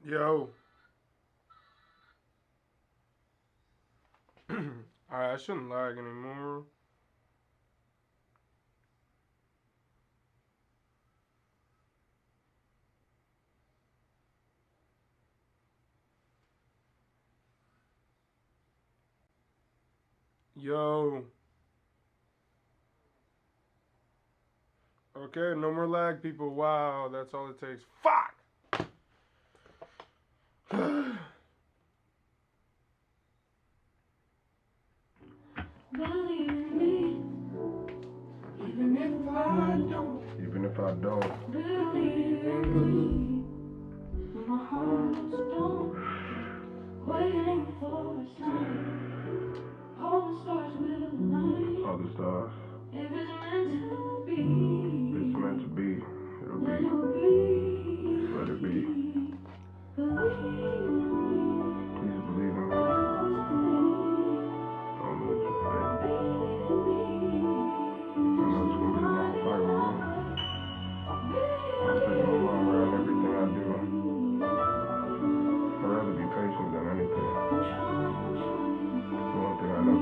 Yo. Alright, I shouldn't lag anymore. Yo. Okay, no more lag, people. Wow, that's all it takes. Fuck! Believe in me, even if I don't. Even if I don't. Believe in me, when my heart's done. Waiting for a sign. All the stars will align. All the stars. If it's meant to be, If it's meant to be, it'll let be. it be. Let it be. Believe in me. Please believe in me. Don't lose your faith. I know it's gonna be a long fight with me. I'm taking my mom around everything I do. I'd rather be patient than anything. The one thing I know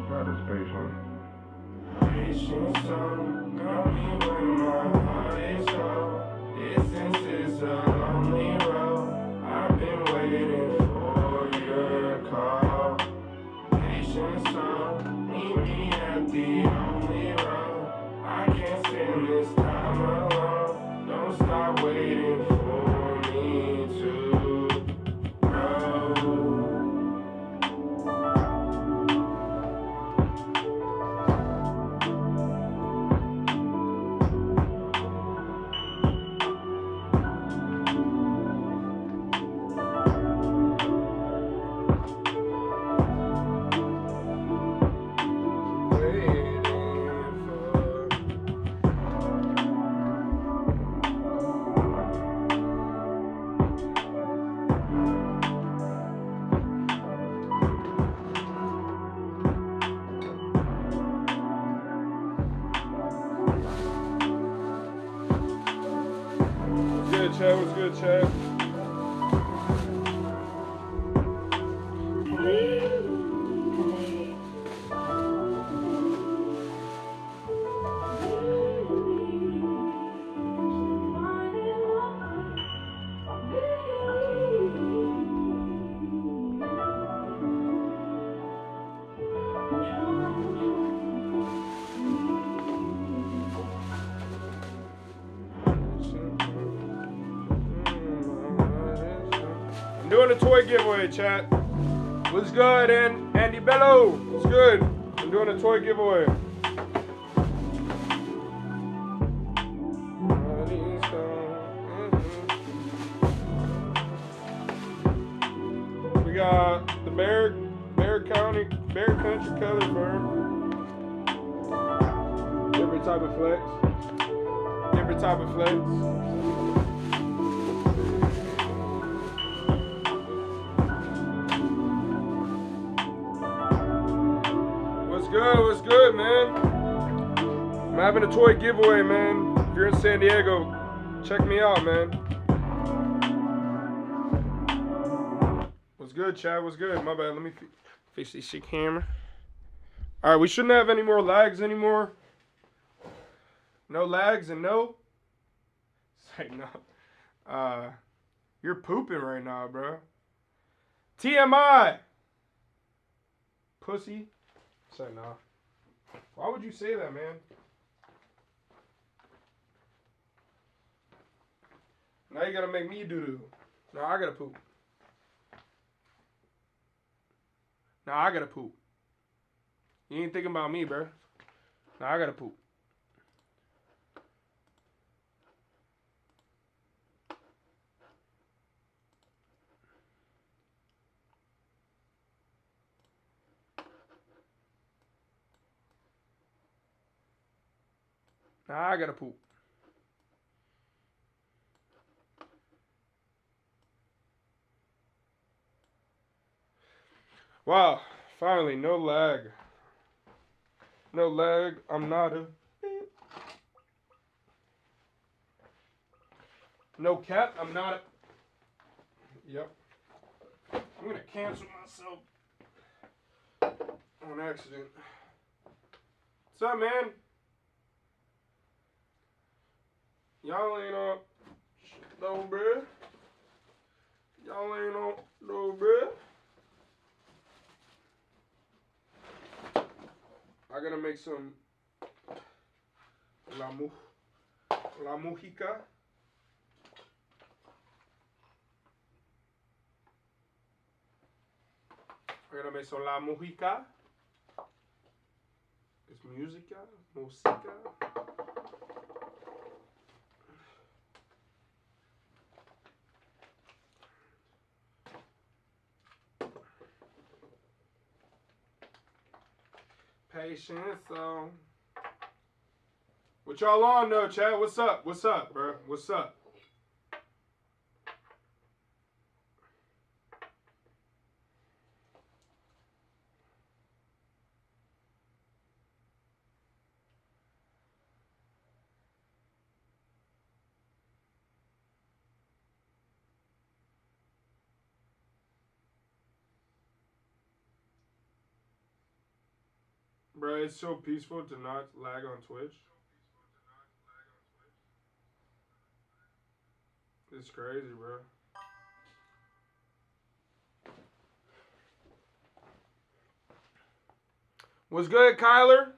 God is patient. Patient soul, got me when my heart is cold. Distance is a lonely road. I've been waiting for your call. Patient soul, meet me at the only road. I can't spend this time alone. Don't stop waiting for me to grow. What's good, Chad? Doing a toy giveaway, chat. What's good, Andy Bello? What's good? I'm doing a toy giveaway. We got the Bear Country Color Firm. Different type of flex. Different type of flex. What's good, man? I'm having a toy giveaway, man. If you're in San Diego, check me out, man. What's good, Chad? What's good? My bad. Let me fix this shit camera. All right, we shouldn't have any more lags anymore. No lags and no. Say no. You're pooping right now, bro. TMI. Pussy. Say no. Why would you say that, man? Now you gotta make me doo-doo. Now I gotta poop. Now I gotta poop. You ain't thinking about me, bro. Now I gotta poop. Now I gotta poop. Wow, finally, no lag. No lag, I'm not a... No cap, I'm not a... Yep. I'm gonna cancel myself on accident. What's up, man? Y'all ain't on no bruh. Y'all ain't on no bruh. I gotta make some la mujica. I gotta make some la mujica. It's musica. Patience, so. What y'all on though, Chad? What's up? What's up, bro? What's up? Bro, it's so peaceful to not lag on Twitch. It's crazy, bro. What's good, Kyler?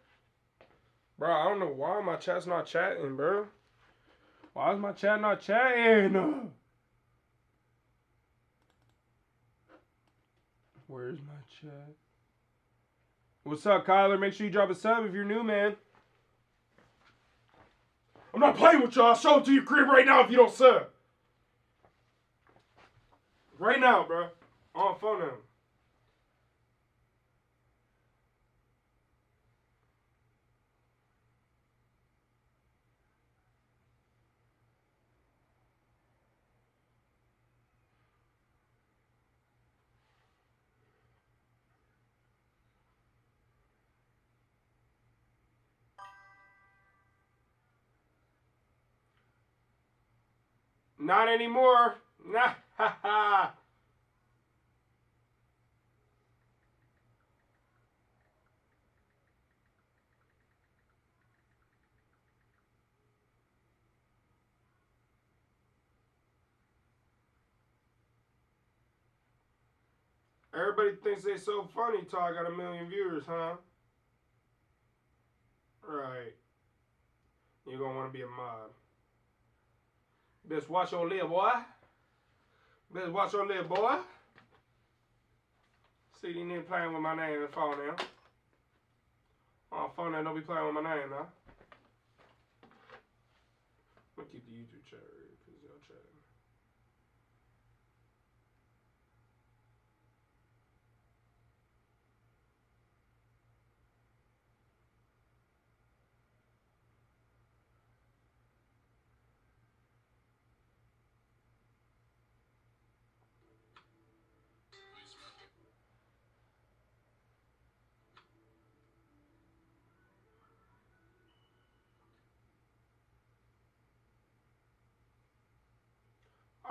Bro, I don't know why my chat's not chatting, bro. Why is my chat not chatting? Where's my chat? What's up, Kyler? Make sure you drop a sub if you're new, man. I'm not playing with y'all. I'll show it to your crib right now if you don't sub. Right now, bro. On phone now. Not anymore. Nah, ha ha. Everybody thinks they so funny till I got 1 million viewers, huh? Right. You're gonna want to be a mod. Best watch your lip, boy. Best watch your lip, boy. See, these niggas playing with my name and phone now. On phone now, don't be playing with my name now. I'm gonna keep the YouTube chat right here because y'all chatting.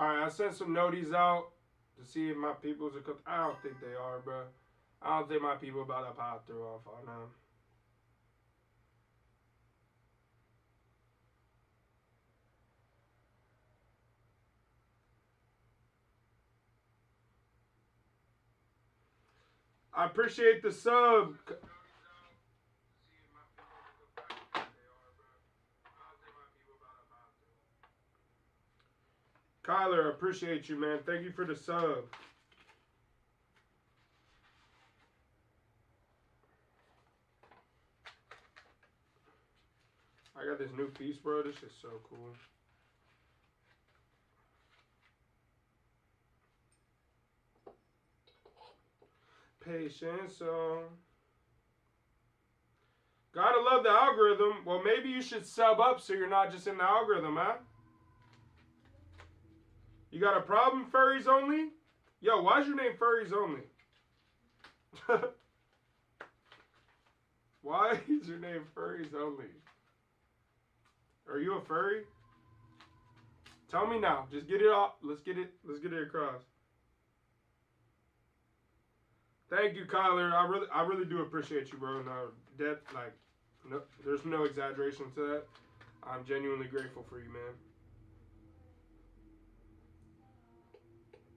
Alright, I sent some noties out to see if my peoples are cooked. I don't think they are, bro. I don't think my people about to pop through off on them. I appreciate the sub. Kyler, I appreciate you, man. Thank you for the sub. I got this new piece, bro. This is so cool. Patience, gotta love the algorithm. Well, maybe you should sub up so you're not just in the algorithm, huh? You got a problem, Furries Only? Yo, why is your name Furries Only? Why is your name Furries Only? Are you a furry? Tell me now. Just get it off. Let's get it across. Thank you, Kyler. I really do appreciate you, bro. No, no, there's no exaggeration to that. I'm genuinely grateful for you, man.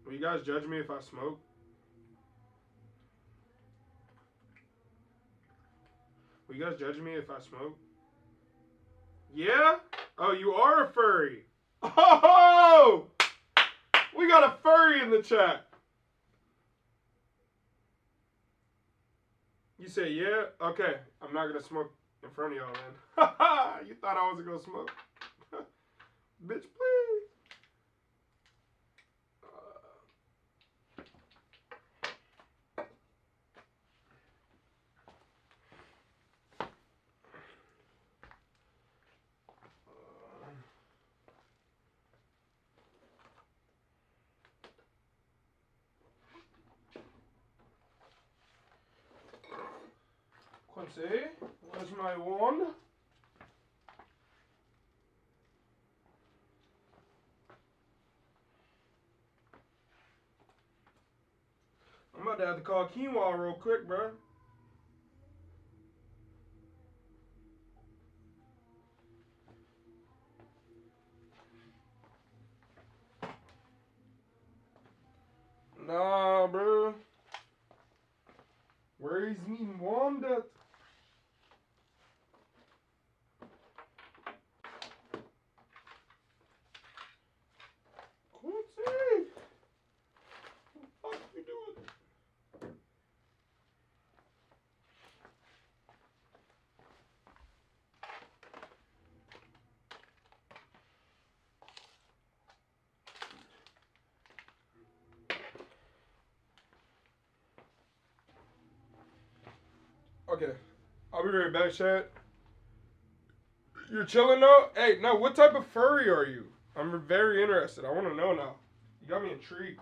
Will you guys judge me if I smoke? Will you guys judge me if I smoke? Yeah? Oh, you are a furry. Oh! We got a furry in the chat. You say yeah? Okay. I'm not going to smoke in front of y'all, man. You thought I wasn't going to smoke? Bitch, please. Quincy, where's my wand? I'm about to have to call Quinoa real quick, bro. Nah, bro. Where is me wand at? Quincy! What the fuck you doing? Okay. I'll be right back, chat. You're chilling though? Hey, no, what type of furry are you? I'm very interested. I want to know now. You got me intrigued.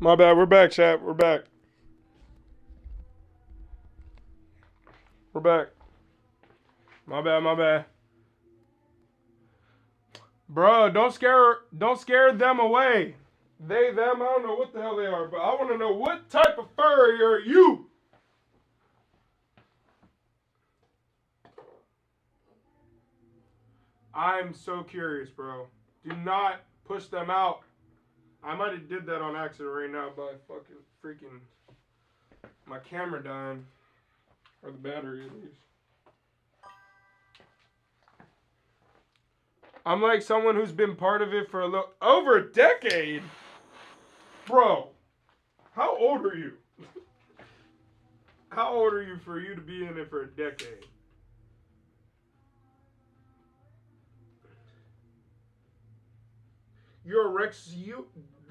My bad. We're back, chat. We're back. We're back. My bad. My bad. Bro, don't scare them away. They, them, I don't know what the hell they are, but I want to know what type of furry are you? I'm so curious, bro. Do not push them out. I might have did that on accident right now by fucking freaking my camera dying. Or the battery at least. I'm like someone who's been part of it for over a decade. Bro, how old are you? How old are you for you to be in it for a decade? You're a Rex.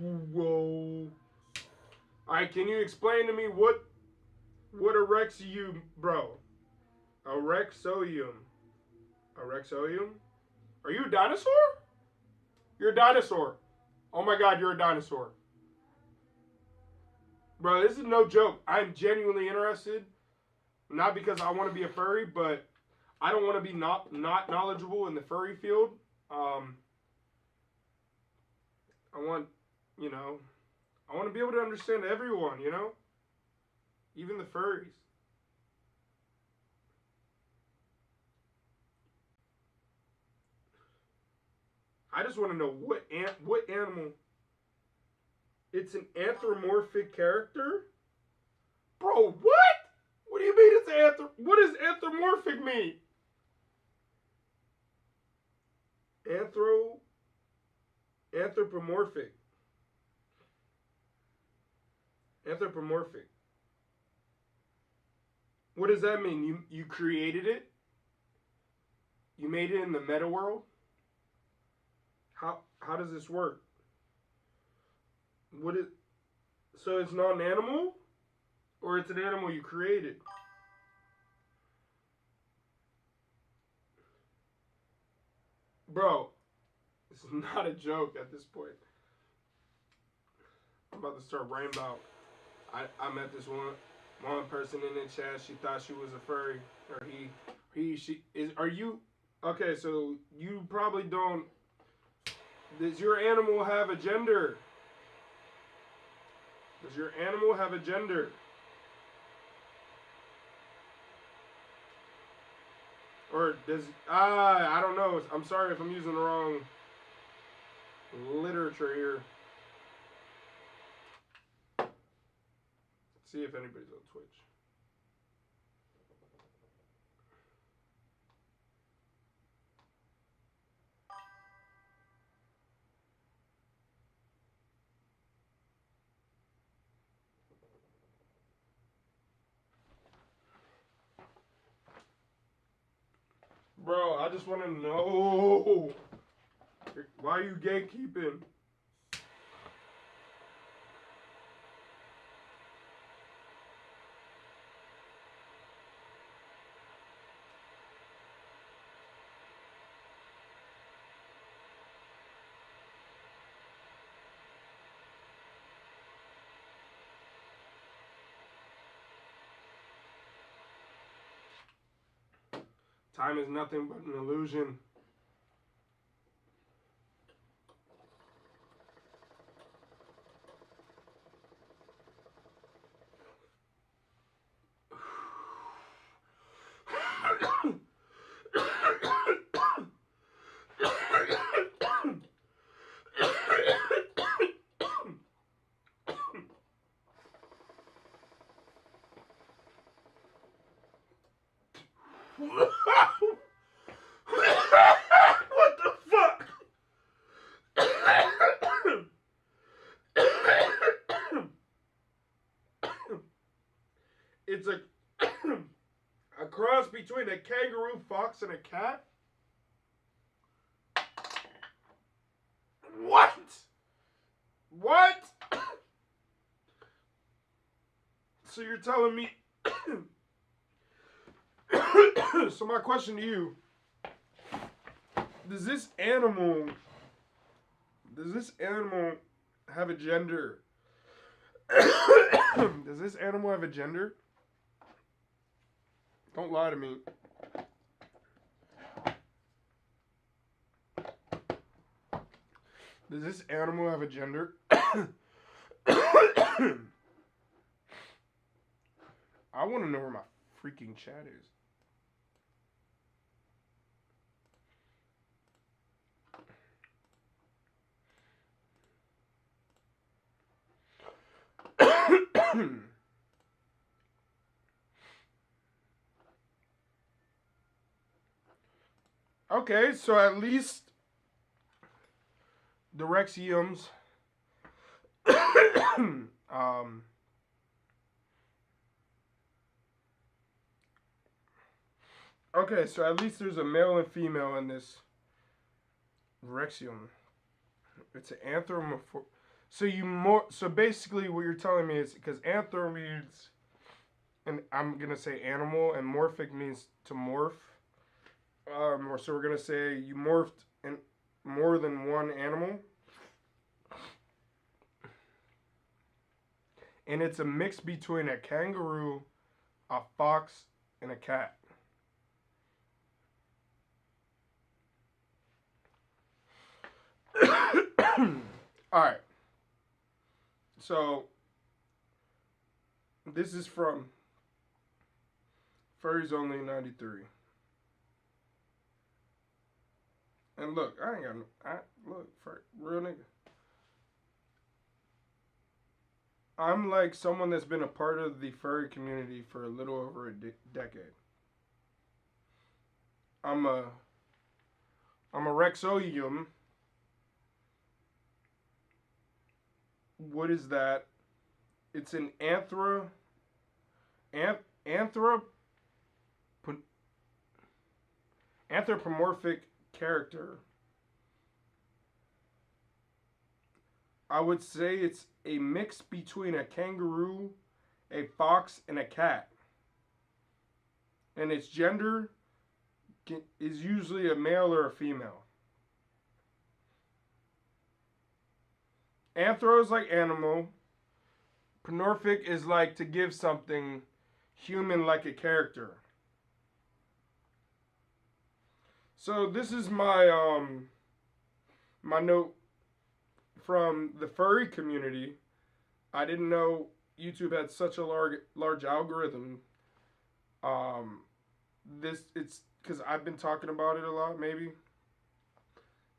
Whoa. Alright, can you explain to me what a Rexium, bro? A Rexoium. A Rexoium? Are you a dinosaur? You're a dinosaur. Oh my god, you're a dinosaur. Bro, this is no joke. I'm genuinely interested. Not because I want to be a furry, but I don't want to be not knowledgeable in the furry field. I want, you know, I want to be able to understand everyone, you know? Even the furries. I just want to know what animal. It's an anthropomorphic character? Bro, what? What do you mean it's what does anthropomorphic mean? Anthropomorphic. Anthropomorphic. What does that mean? You created it? You made it in the meta world? How does this work? So it's not an animal? Or it's an animal you created? Bro, this is not a joke at this point. I'm about to start brain about. I met this one person in the chat. She thought she was a furry, or she is. Are you? Okay, so you probably don't. Does your animal have a gender? Does your animal have a gender? Or does I don't know. I'm sorry if I'm using the wrong literature here. Let's see if anybody's on Twitch. Bro, I just want to know. Why are you gatekeeping? Time is nothing but an illusion. What the fuck? It's a cross between a kangaroo, fox, and a cat? What? What? So you're telling me... So my question to you, does this animal have a gender? Does this animal have a gender? Don't lie to me. Does this animal have a gender? I want to know where my freaking chat is. Okay, so at least the Rexiums um, okay, so at least there's a male and female in this Rexium. It's an anthropomorphic. So basically what you're telling me is because anthro means, and I'm gonna say animal, and morphic means to morph. Or so we're gonna say you morphed in more than one animal, and it's a mix between a kangaroo, a fox, and a cat. All right. So this is from Furries Only 93. And look, I ain't got no. Look, for real nigga. I'm like someone that's been a part of the furry community for a little over a decade. I'm a Rexoium. What is that? It's an anthropomorphic character. I would say it's a mix between a kangaroo, a fox, and a cat. And its gender is usually a male or a female. Anthro is like animal. Pomorphic is like to give something human like a character. So this is my my note from the furry community. I didn't know YouTube had such a large algorithm. It's because I've been talking about it a lot, maybe.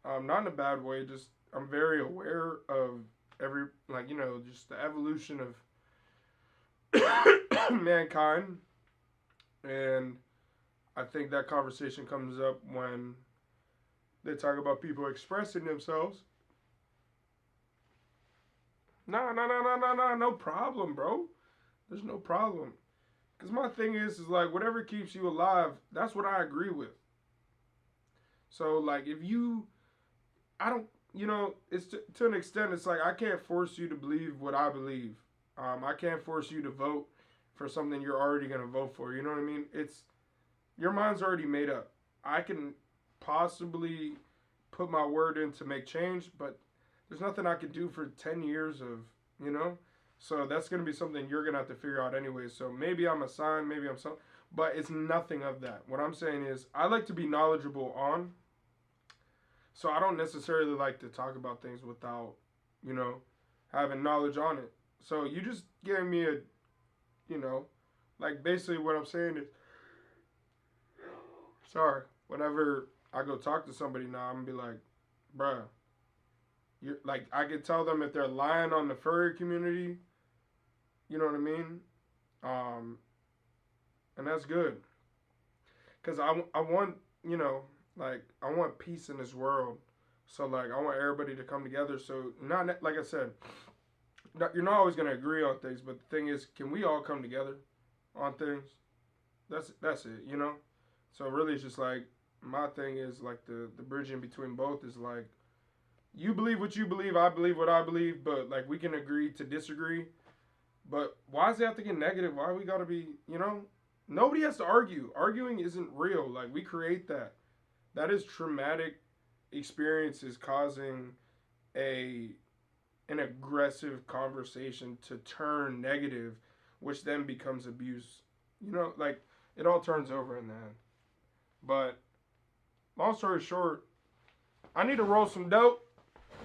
Not in a bad way. Just I'm very aware of just the evolution of mankind, and I think that conversation comes up when they talk about people expressing themselves. No problem, bro. There's no problem. Because my thing is like, whatever keeps you alive, that's what I agree with. So, like, if you, I don't, it's to an extent, it's like, I can't force you to believe what I believe. I can't force you to vote for something you're already going to vote for. You know what I mean? Your mind's already made up. I can possibly put my word in to make change, but there's nothing I can do for 10 years of, So that's going to be something you're going to have to figure out anyway. So maybe I'm a sign, maybe I'm something, but it's nothing of that. What I'm saying is I like to be knowledgeable on. So I don't necessarily like to talk about things without, having knowledge on it. So you just gave me like basically what I'm saying is, sorry, whenever I go talk to somebody now, I'm going to be like, bruh, you're, like, I can tell them if they're lying on the furry community, you know what I mean? And that's good. Because I want, I want peace in this world. So, like, I want everybody to come together. So, not like I said, you're not always going to agree on things. But the thing is, can we all come together on things? That's it, So, really, it's just like, my thing is, like, the bridging between both is, like, you believe what you believe, I believe what I believe, but, like, we can agree to disagree. But why does it have to get negative? Why we got to be, Nobody has to argue. Arguing isn't real. Like, we create that. That is traumatic experiences causing an aggressive conversation to turn negative, which then becomes abuse. Like, it all turns over in the end. But, long story short, I need to roll some dope.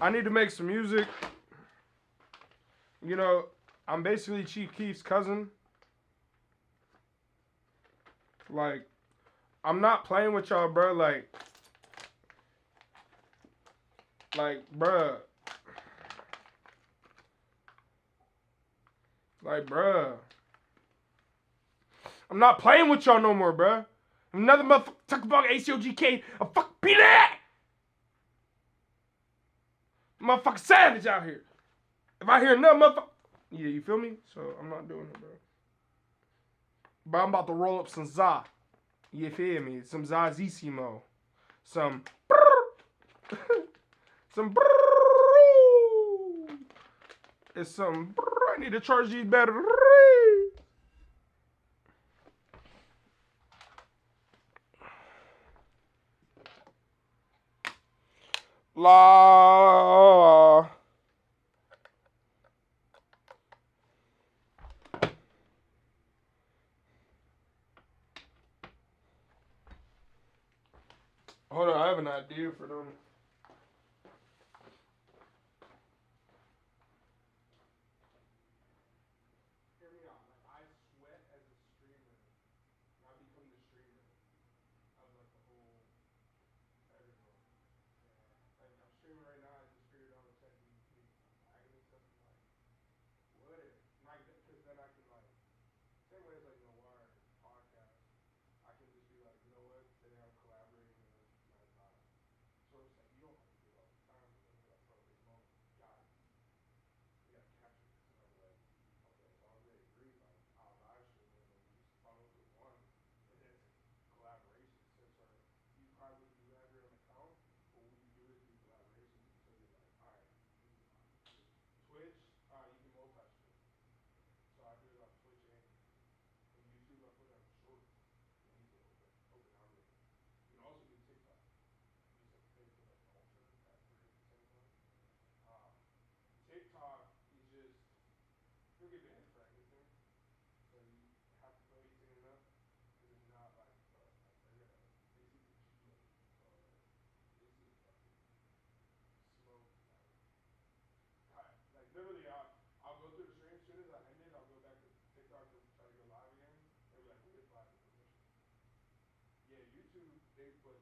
I need to make some music. I'm basically Chief Keef's cousin. Like, I'm not playing with y'all, bro. Like, bruh. Like, bruh. I'm not playing with y'all no more, bruh. If another motherfucker talk about ACOGK, I'll fuck beat that. Motherfucker savage out here. If I hear another motherfucker. Yeah, you feel me? So I'm not doing it, bro. But I'm about to roll up some za. You feel me? Some Zazissimo. Some. Some. It's some. I need to charge these batteries. La. Hold on, I have an idea for them. Hear me out. Like, I sweat as a streamer. I become the streamer of like the whole everyone. Like I'm streaming right now. I just figured out chat GPT lagging and stuff. I'm like, what if? Like, because then I can like same way as like Noir podcast. I can just be like, you know what? Today I'm collaborating with my. So it's like you don't have to do it all the time. But then you're like, bro, this moment, you gotta capture this. And I'm like, okay, as long as they agree, like I'll live stream it and then we just follow through one. And then it's a collaboration. Since you privately do have your own account, what we do is do collaborations until you're like, all right, Twitch, you can multi-stream. So I do it on Twitch and YouTube. And YouTube, I put it on shorts. And use an open algorithm. You can also do TikTok. Just like pay for like ultra at free at the same time. Um, TikTok is just you'll get banned for anything. So you have to put 18 and up. Because if not, like, bro, like they're gonna basically G you. So this is fucking smoke. Like literally, I'll go through the stream. As soon as I end it, I'll go back to TikTok to try to go live again. They'll be like, we applied for permission. Yeah, YouTube, they put.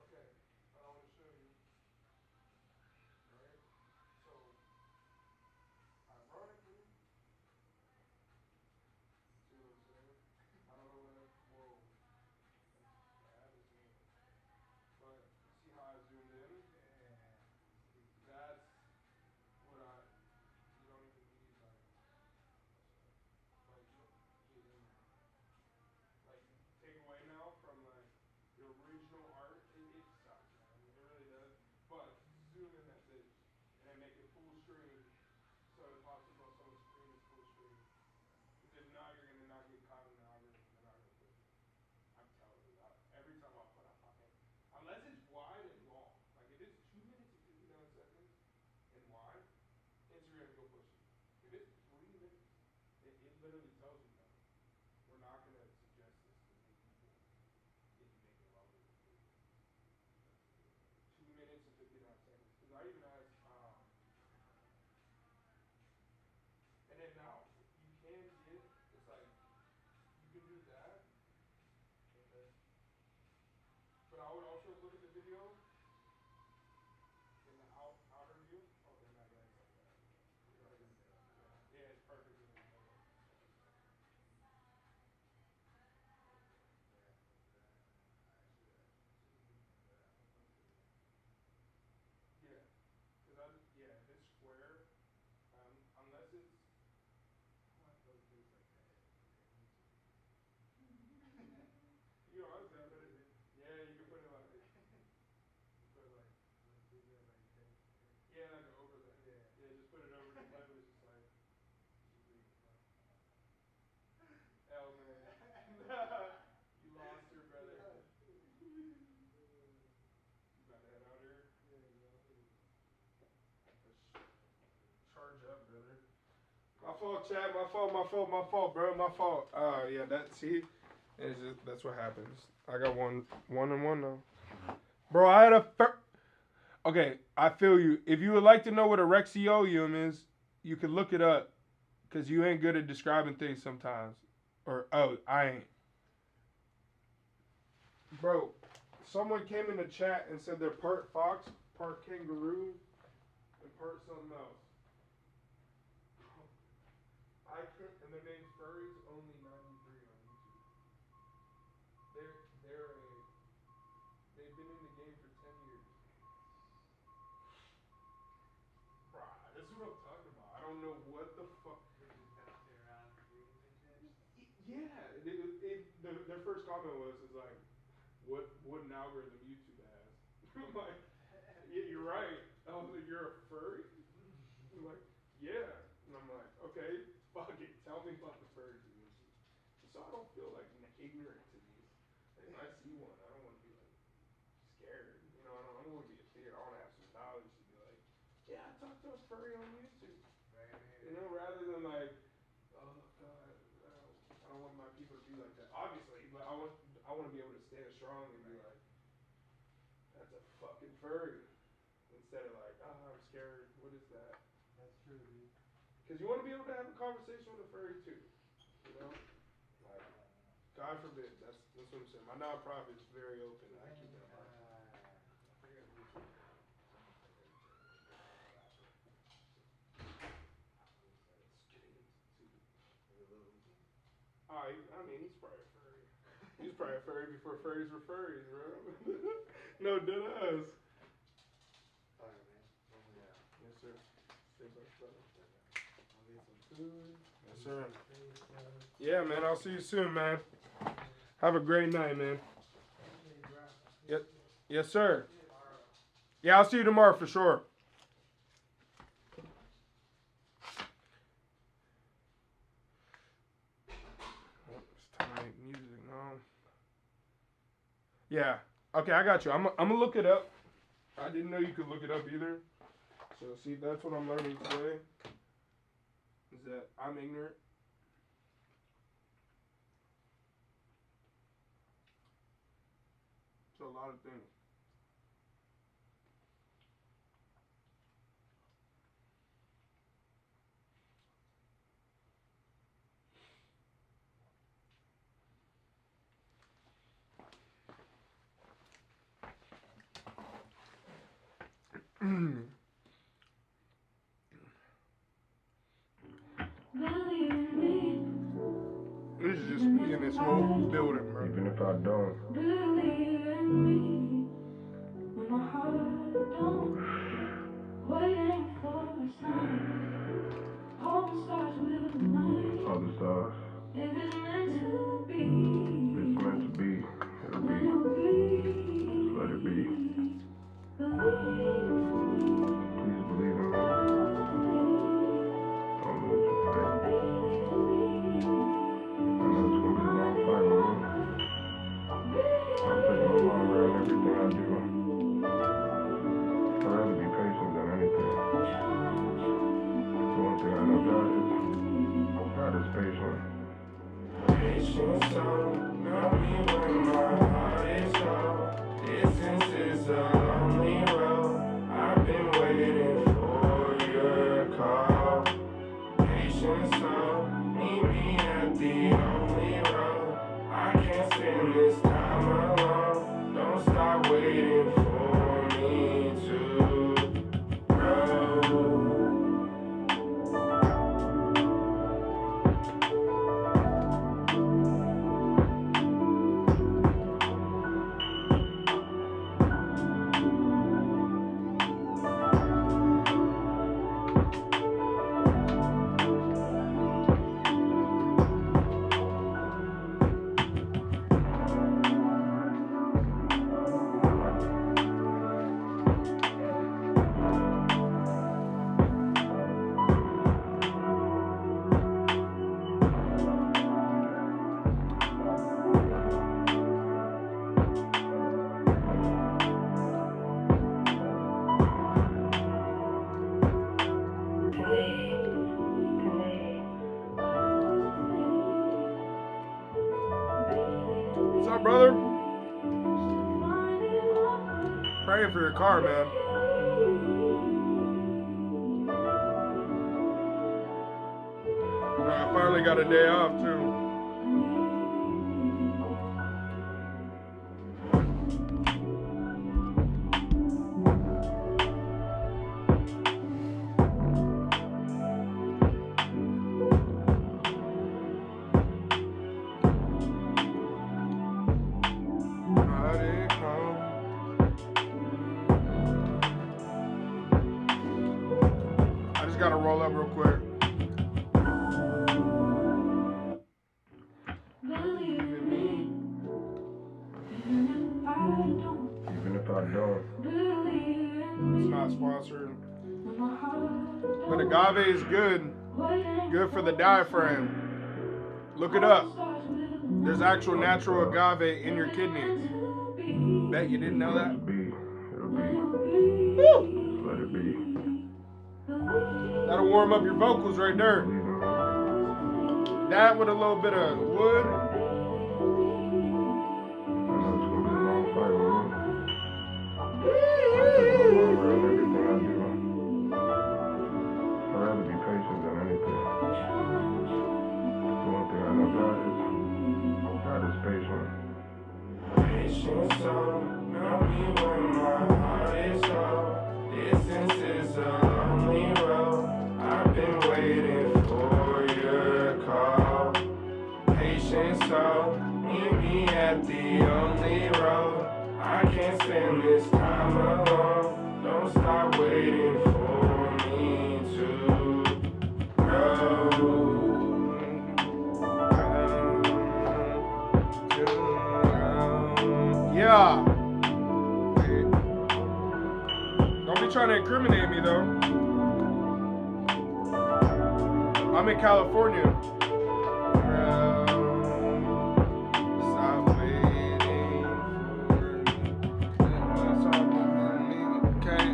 Okay, I want to show you. Right? So, ironically, see what I'm saying? I don't know what. Whoa. I have to zoom in. But see how I zoomed in? That's what I. You don't even need like. Like you get in there. Like take away now from like the original art. It sucks, man. It really does. But zoom in that bitch and then make it full screen so it pops up on someone's screen as full screen. Because if not, you're gonna not get caught in the algorithm. They're not gonna push it. I'm telling you. Every time I put a fucking unless it's wide and long. Like if it's 2 minutes and 59 seconds and wide, Instagram's gonna push it. If it's 3 minutes, it literally tells you no. We're not gonna suggest this to new people if you make it longer than 3 minutes. 2 minutes and 59 seconds. Because I even asked, and then now you can get. It's like you can do that, but I would also look at the video in the outer view. Oh, they're not. Yeah, it's like that. Yeah, it's perfect in the middle. Yeah, because yeah, if it's square, unless it's. You know, honestly, put it. Yeah, you can put it like. Put like. Yeah, like an overlay. Yeah, just put it over the clip. It's just like. Hell man. You lost her, brother. You about to head out here? Charge up, brother. My fault, Chad. My fault, bro. My fault. Yeah, see, it's just that's what happens. I got one and one now, bro. I had a. Okay, I feel you. If you would like to know what a Rexiolium is, you can look it up, cause you ain't good at describing things sometimes. Or I ain't, bro. Someone came in the chat and said they're part fox, part kangaroo, and part something else. I can't, and their name's Furries Only 93 on YouTube. They've been in the game for 10 years. Bruh, this is what I'm talking about. I don't know what the fuck. Yeah, their first comment was like, what an algorithm YouTube has. I'm like, yeah, you're right. I was like, you're a furry? I'm like, yeah. And I'm like, okay, fuck it. Tell me about the furry community. So I don't feel like ignorant to these. If I see one, I don't want to be like scared. You know, I don't want to be a fear. I want to have some knowledge to be like, yeah, I talked to a furry on YouTube. You know, rather than like, oh god, I don't want my people to be like that. Obviously, but I want to be able to stand strong and be like, that's a fucking furry. Instead of like, oh, I'm scared. What is that? That's true, dude. Because you want to be able to have a conversation with a furry too. You know? Like, God forbid. That's what I'm saying. My nonprofit is very open. I keep that in mind. I mean, he's probably a furry. He's probably a furry before furries were furries, bro. No, dead ass. Alright, man. Yeah. Yes, sir. Stay blessed, brother. I'll get some food. Yes, sir. Yeah, man. I'll see you soon, man. Have a great night, man. Yep. Yes, sir. Yeah, I'll see you tomorrow for sure. It's time to make music, no. Yeah. Okay, I got you. I'm gonna look it up. I didn't know you could look it up either. So see, that's what I'm learning today. Is that I'm ignorant. To a lot of things. This is just me in this whole building, bro. Even if I don't. Believe in me when my heart don't. Waiting for a sign. Hope starts with a night. All the stars. If it's meant to be, It's meant to be. It'll then be. it'll be. Just let it be. Believe in me. Please believe in me. Don't lose your faith. I know it's gonna be a long fight, man. I'll take my longer in everything I do. I'd rather be patient than anything. The one thing I know God is patient. Patience on, got me when my heart is cold. Distance is a lonely road. I've been waiting for your call. Patience on, meet me at the only road. I can't spend this time alone. Don't stop waiting for me to grow. What's up, brother? Praying for your car, man. I finally got a day off, too. sponsor. But agave is good. Good for the diaphragm. Look it up. There's actual natural agave in your kidneys. Bet you didn't know that? It'll be. Woo! Let it be. That'll warm up your vocals right there. That with a little bit of wood. Patience, so not me when my heart is low. Distance is a lonely road. I've been waiting for your call. Patience, so meet me at the only road. I can't spend this time alone. Don't stop waiting for me to grow. Yeah. Don't be trying to incriminate me though. I'm in California. Stop waiting for me. Okay.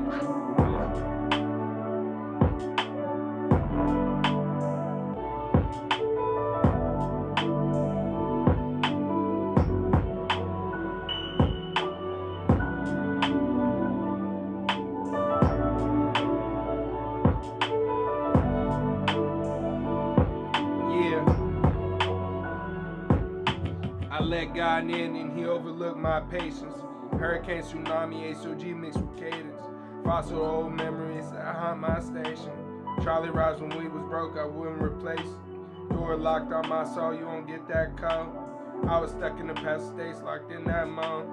I let God in and he overlooked my patience. Hurricane, tsunami, HOG mixed with cadence. Fossil old memories that haunt my station. Charlie Rides when we was broke, I wouldn't replace. Door locked on my soul, you won't get that code. I was stuck in the past states, locked in that mode.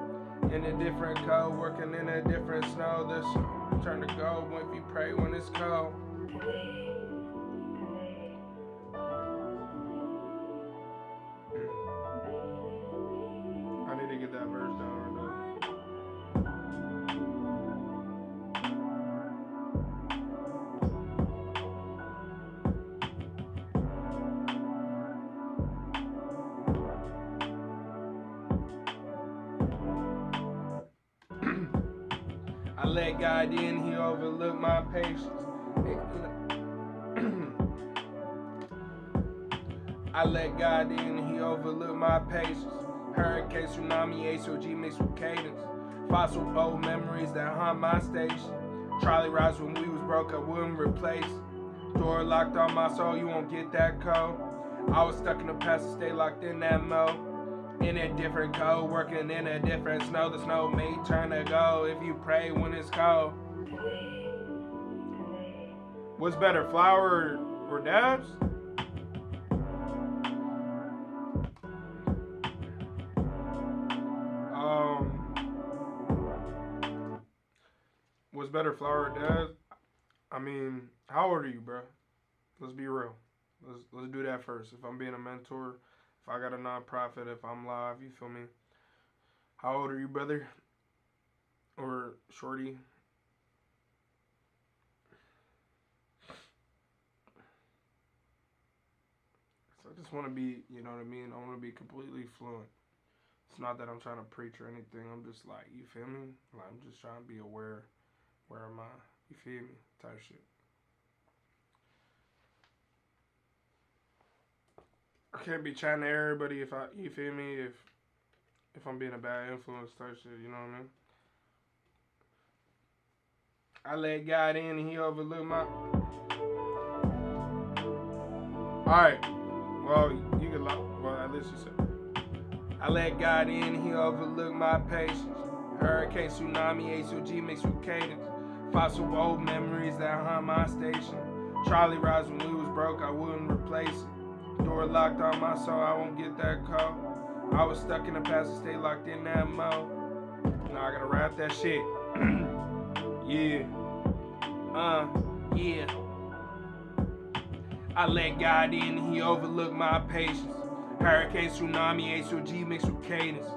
In a different code, working in a different snow. This turn to gold if you pray when it's cold. I need to get that verse down right now. I let God in, he overlooked my patience. I let God in, he overlooked my patience. Hurricane, tsunami, HOG mixed with cadence. Fossil old memories that haunt my station. Charlie Rides when we was broke, I wouldn't replace. Door locked on my soul, you won't get that code. I was stuck in the past and stay locked in that mode. In a different code, working in a different snow. The snow may turn to go if you pray when it's cold. What's better, flour or dabs? What's better, flour or dabs? I mean, how old are you, bro? Let's be real. Let's do that first. If I'm being a mentor, if I got a nonprofit, if I'm live, you feel me? How old are you, brother? Or shorty? So I just want to be, you know what I mean? I want to be completely fluent. It's not that I'm trying to preach or anything. I'm just like, you feel me? Like, I'm just trying to be aware. Where am I? You feel me? Type shit. I can't be chatting to everybody if you feel me? If I'm being a bad influence type shit, you know what I mean? I let God in and he overlooked my... Alright. Well, you can well, at least you said. I let God in and he overlooked my patience. Hurricane, tsunami, HOG mixed with cadence. Fossil old memories that haunt my station. Charlie Rides when we was broke, I wouldn't replace it. Door locked on my soul, I won't get that code. I was stuck in the past and stay locked in that mode. Now I gotta rap that shit. Yeah. Yeah. I let God in and he overlooked my patience. Hurricane, tsunami, HOG mixed with cadence.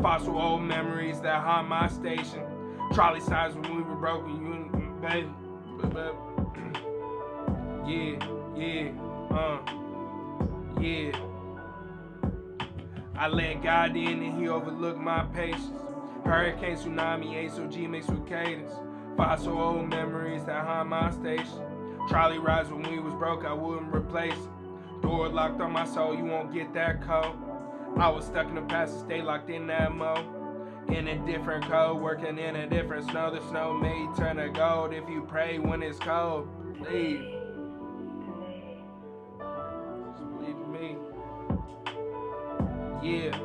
Fossil old memories that haunt my station. Charlie sides when we were broken, you baby. Yeah. I let God in and he overlooked my patience. Hurricane, tsunami, HOG mixed with cadence. Fossil old memories that haunt my station. Trolley rides when we was broke, I wouldn't replace it. Door locked on my soul, you won't get that code. I was stuck in the past and stay locked in that mode. In a different code, working in a different snow. The snow may turn to gold if you pray when it's cold. Please. Just believe in me. Yeah.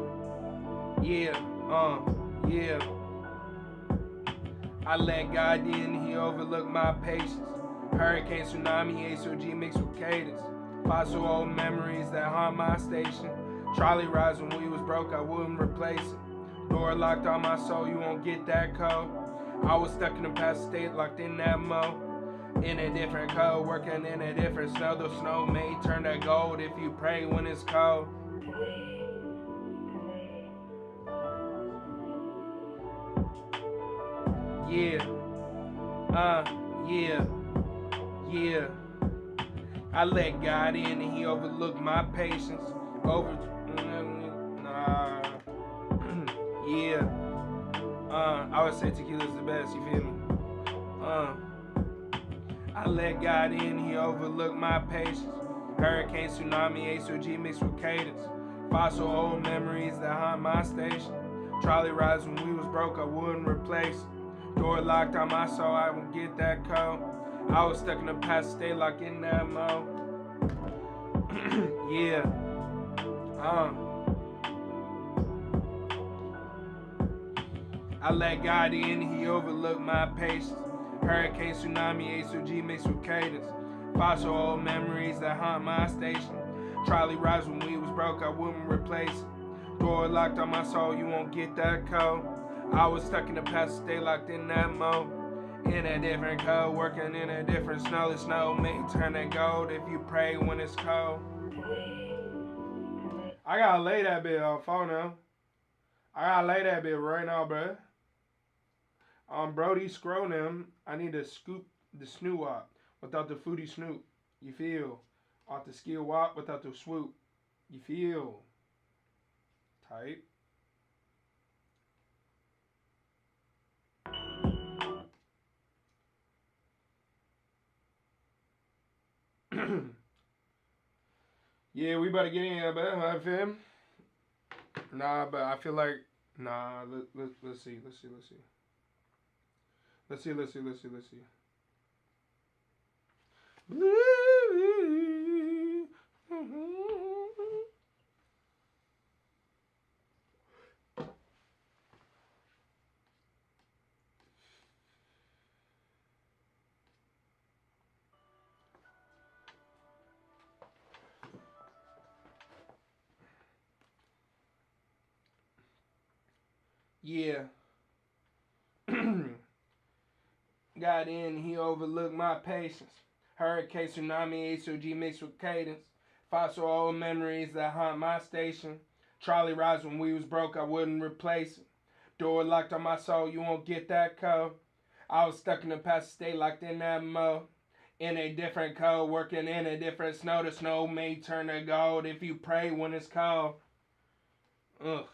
I let God in, he overlooked my patience. Hurricane, tsunami, HOG mixed with cadence. Fossil old memories that haunt my station. Trolley rides when we was broke, I wouldn't replace it. Door locked on my soul, you won't get that code. I was stuck in the past state, locked in that mode. In a different code, working in a different snow. The snow may turn to gold if you pray when it's cold. Yeah. I let God in and he overlooked my patience. I would say tequila's the best, you feel me? I let God in, he overlooked my patience. Hurricane, tsunami, HOG mixed with cadence. Fossil old memories that haunt my station. Trolley rides when we was broke, I wouldn't replace. Door locked on my soul, I won't get that code. I was stuck in the past, stay locked in that mode. I let God in, he overlooked my patience. Hurricane, tsunami, HOG mixed with cadence. Fossil old memories that haunt my station. Trolley rides when we was broke, I wouldn't replace it. Door locked on my soul, you won't get that code. I was stuck in the past, stay locked in that mode. In a different code, working in a different snow. The snow may turn to gold if you pray when it's cold. I gotta lay that bit on phone now. I gotta lay that bit right now, bruh. Brody Scrotum, I need to scoop the snoo up without the foodie snoop. You feel? Off the skill wop without the swoop. You feel? Tight. Yeah, we better get in here, man. I feel. Nah, but I feel like let's see. Yeah. Got in, he overlooked my patience. Hurricane, tsunami, HOG mixed with cadence. Fossil old memories that haunt my station. Trolley rides when we was broke, I wouldn't replace it. Door locked on my soul, you won't get that code. I was stuck in the past, stay locked in that mode. In a different code, working in a different snow. The snow may turn to gold if you pray when it's cold. Ugh.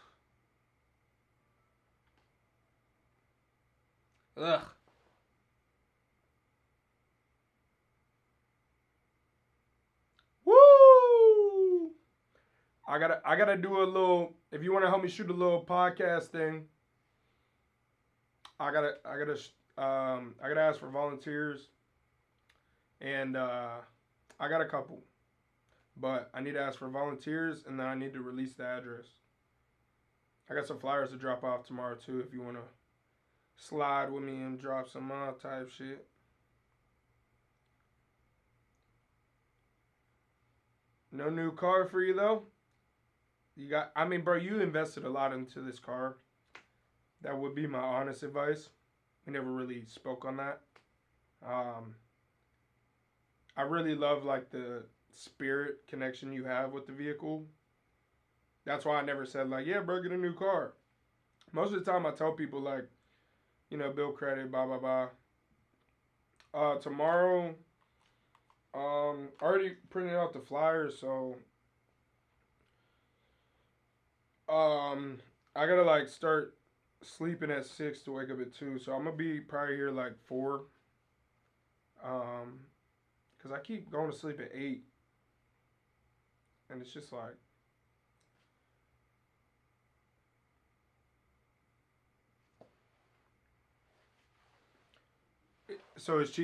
Woo! I gotta do a little. If you want to help me shoot a little podcast thing, I gotta ask for volunteers, and I got a couple, but I need to ask for volunteers, and then I need to release the address. I got some flyers to drop off tomorrow too. If you want to slide with me and drop some type shit. No new car for you though. Bro, you invested a lot into this car. That would be my honest advice. We never really spoke on that. I really love like the spirit connection you have with the vehicle. That's why I never said like, yeah, bro, get a new car. Most of the time I tell people like, build credit, blah, blah, blah. Tomorrow, already printed out the flyers, so I gotta like start sleeping at 6 to wake up at 2. So I'm gonna be probably here like 4. Cause I keep going to sleep at 8, and it's just like. So it's just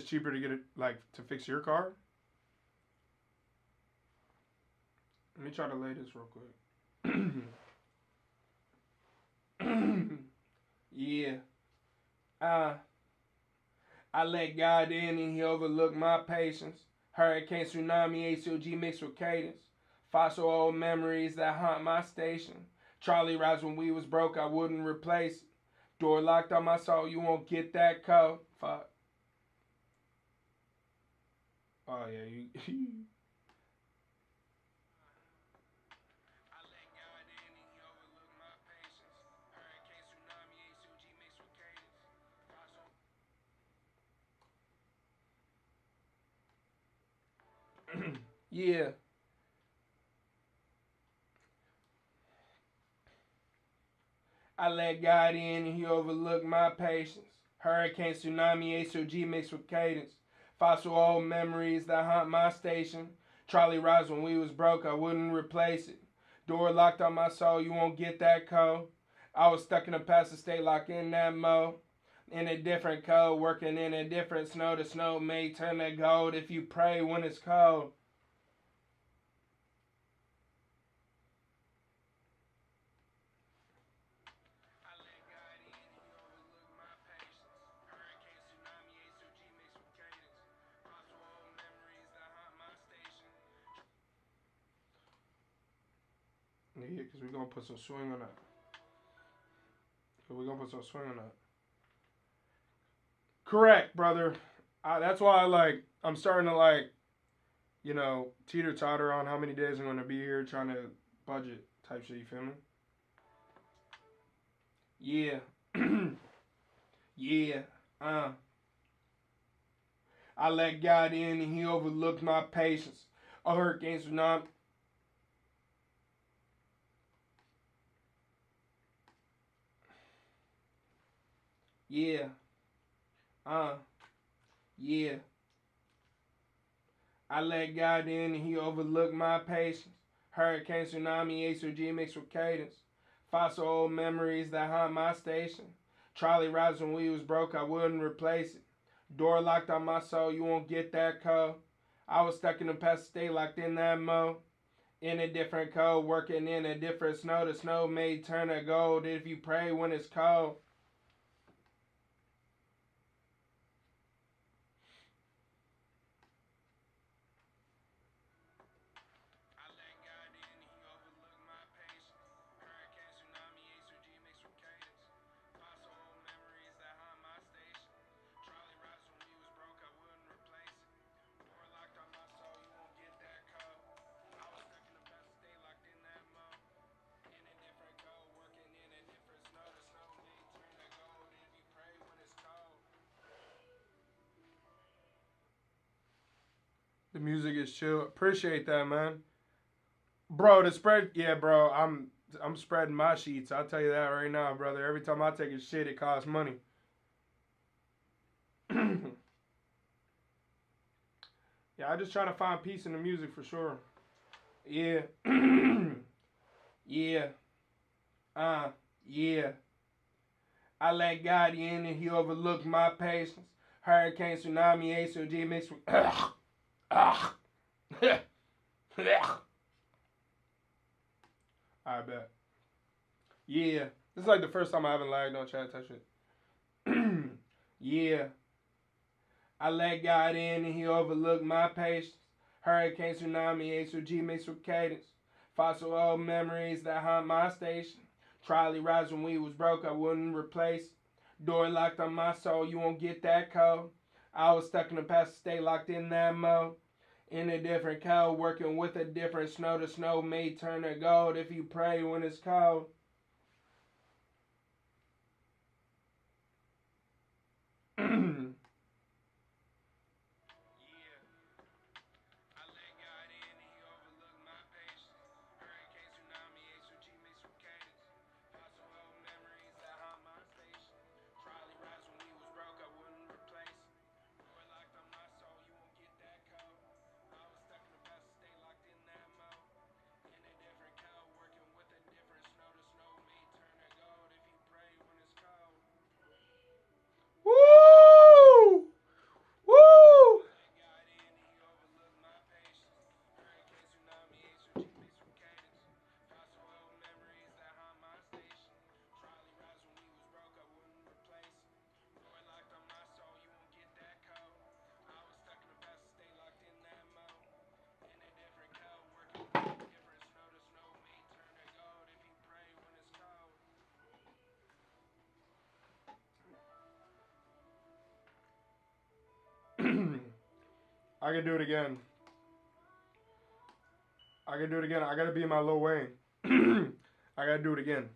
cheaper to get it like to fix your car. Let me try to lay this real quick. Yeah. Uh, I let God in and he overlooked my patience. Hurricane, tsunami, HOG mixed with cadence. Fossil old memories that haunt my station. Charlie rides when we was broke, I wouldn't replace it. Door locked on my soul, you won't get that code. Fuck. Oh yeah, you. Yeah. I let God in and he overlooked my patience. Hurricane, tsunami, HOG mixed with cadence. Fossil old memories that haunt my station. Charlie rides when we was broke, I wouldn't replace it. Door locked on my soul, you won't get that code. I was stuck in a past state, locked in that mode. In a different code, working in a different snow. The snow may turn to gold if you pray when it's cold. Yeah, because we're going to put some swing on that. We're going to put some swing on that. Correct, brother. That's why I'm starting to teeter totter on how many days I'm going to be here, trying to budget type shit, you feel me? Yeah. Yeah. I let God in and he overlooked my patience. A hurricane, tsunami. Yeah. Yeah. I let God in and he overlooked my patience. Hurricane, tsunami, HOG mixed with cadence. Fossil old memories that haunt my station. Charlie rides when we was broke, I wouldn't replace it. Door locked on my soul, you won't get that code. I was stuck in the past state, locked in that mode. In a different code, working in a different snow. The snow may turn to gold if you pray when it's cold. The music is chill. Appreciate that, man. Bro, the spread, yeah, bro. I'm spreading my sheets. I'll tell you that right now, brother. Every time I take a shit, it costs money. Yeah, I just try to find peace in the music for sure. Yeah. Yeah. Yeah. I let God in and he overlooked my patience. Hurricane, tsunami, HOG mixed with. I bet. Yeah. This is like the first time I haven't lagged on chat type shit. Yeah. I let God in and he overlooked my patience. Hurricane, tsunami, HOG mixed with cadence. Fossil old memories that haunt my station. Charlie rides when we was broke, I wouldn't replace it. Door locked on my soul, you won't get that code. I was stuck in the past state, locked in that mode. In a different code, working with a different snow. The snow may turn to gold if you pray when it's cold. I can do it again. I can do it again. I gotta be my Lil Wayne. I gotta do it again.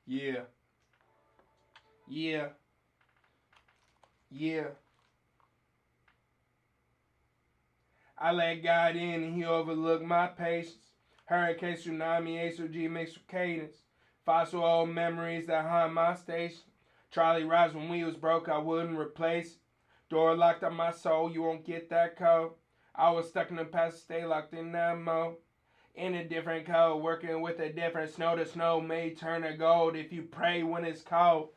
Yeah. Yeah. Yeah. I let God in and he overlooked my patience. Hurricane, tsunami, HOG mixed with cadence. Fossil old memories that haunt my station. Charlie rides when we was broke, I wouldn't replace it. Door locked on my soul, you won't get that code. I was stuck in the past, stay locked in that mode. In a different code, working with a different snow. The snow may turn to gold if you pray when it's cold.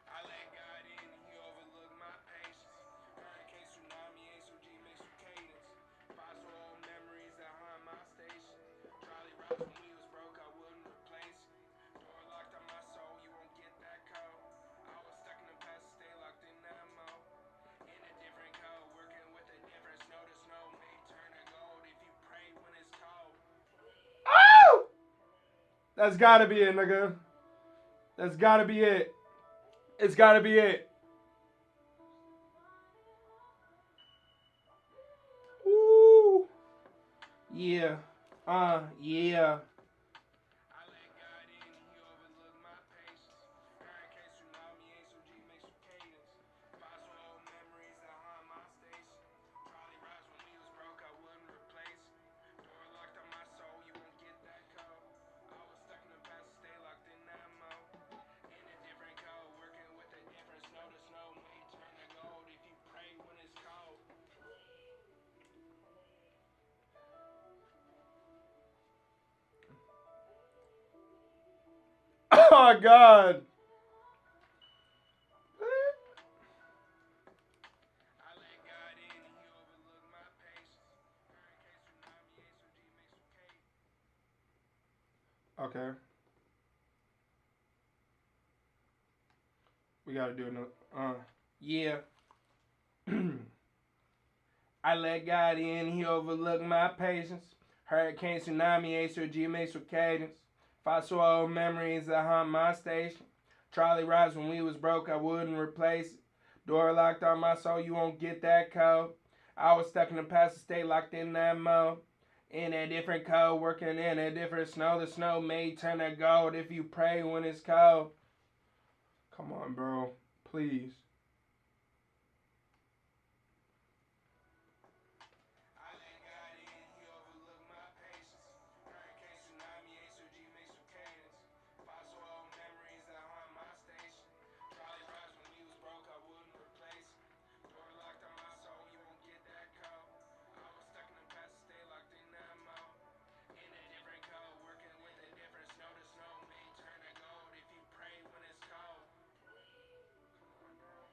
I let God in and he overlooked my patience. Hurricane, tsunami, HOG mixed with cadence. Fossil old memories that haunt my station. Charlie rides when we was broke, I wouldn't replace it. Door locked on my soul, you won't get that code. I was stuck in the past, stay locked in that mode. In a different code, working with a different snow. The snow may turn to gold if you pray when it's cold. Oh! That's gotta be it, nigga. That's gotta be it. It's gotta be it. Woo! Yeah. Yeah. I let God in and he overlooked my patience. Hurricane, tsunami, HOG mixed with cadence. Fossil old memories that haunt my station. Charlie rides when we was broke, I wouldn't replace it. Door locked on my soul, you won't get that code. I was stuck in the past, stay locked in that mode. In a different code, working with a different snow. The snow may turn to gold if you pray when it's cold. Oh God. I let God in and he overlooked my patience. Hurricane, tsunami, HOG mixed with cadence. Okay. We gotta do another. Yeah. I let God in, he overlooked my patience. Hurricane, tsunami, HOG mixed with cadence. Fossil old memories that haunt my station. Charlie rides when we was broke, I wouldn't replace it. Door locked on my soul, you won't get that code. I was stuck in the past, stay locked in that mode. In a different code, working in a different snow. The snow may turn to gold if you pray when it's cold. Come on, bro. Please. I let God in, he overlooked my patience. Hurricane, tsunami, HOG mixed with cadence. Fossil old memories that haunt my station. Charlie rides when we was broke, I wouldn't replace it. Door locked on my soul, you won't get that code. I was stuck in the past, stay locked in that mode. In a different code, working with a different snow. The snow may turn to gold if you pray when it's cold. Come on, bro.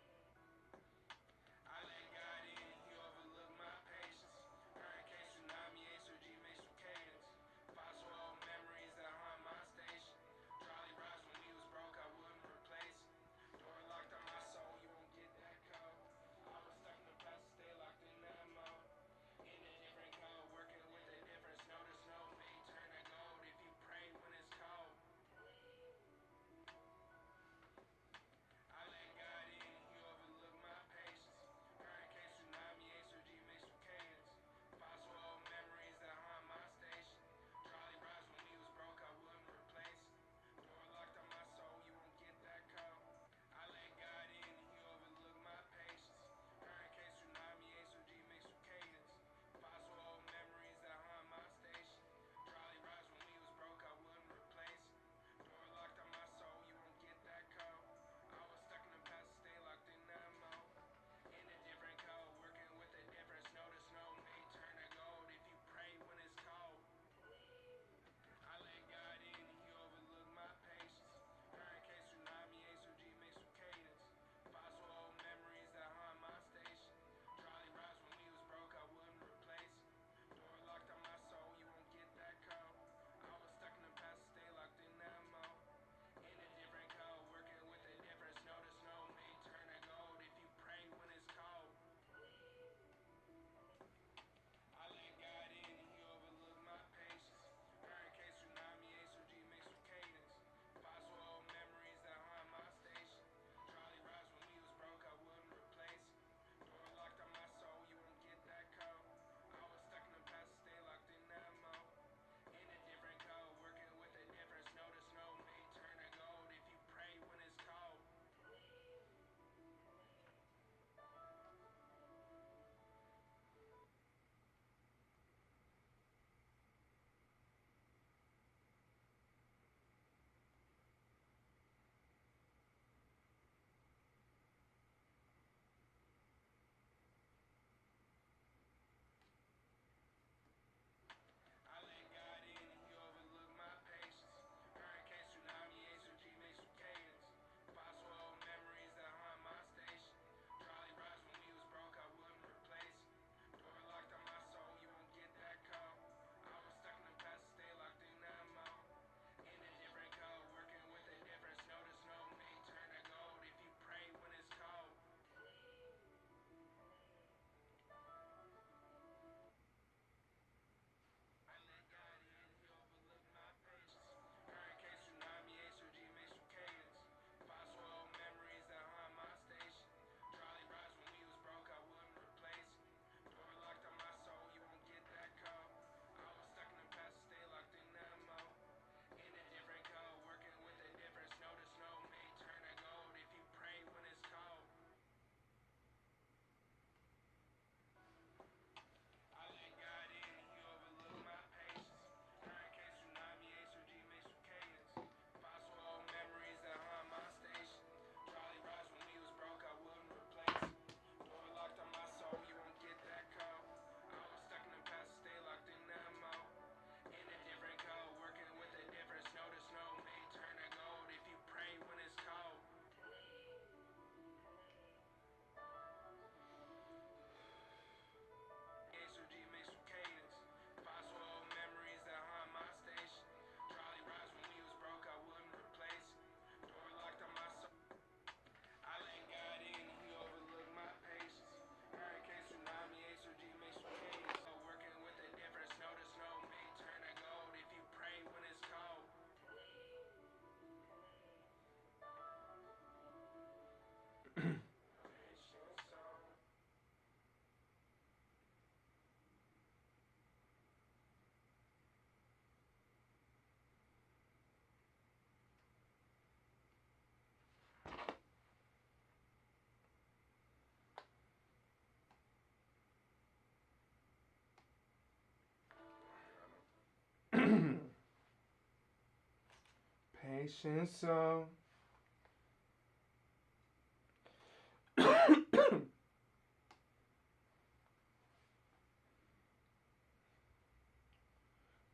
Patience so.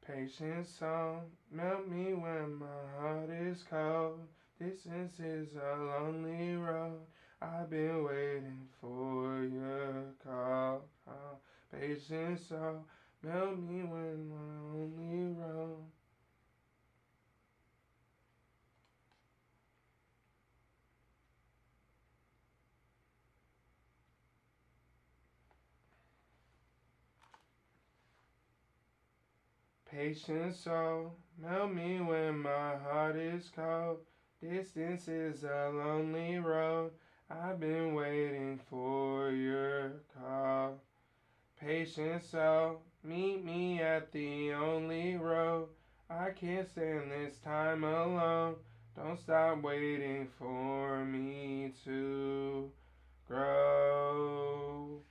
Patience so. Melt me when my heart is cold. Distance is a lonely road. I've been waiting for your call. Patience so. Melt me when my only road. Patience so. Melt me when my heart is cold. Distance is a lonely road. I've been waiting for your call. Patience so. Meet me at the only road. I can't stand this time alone. Don't stop waiting for me to grow.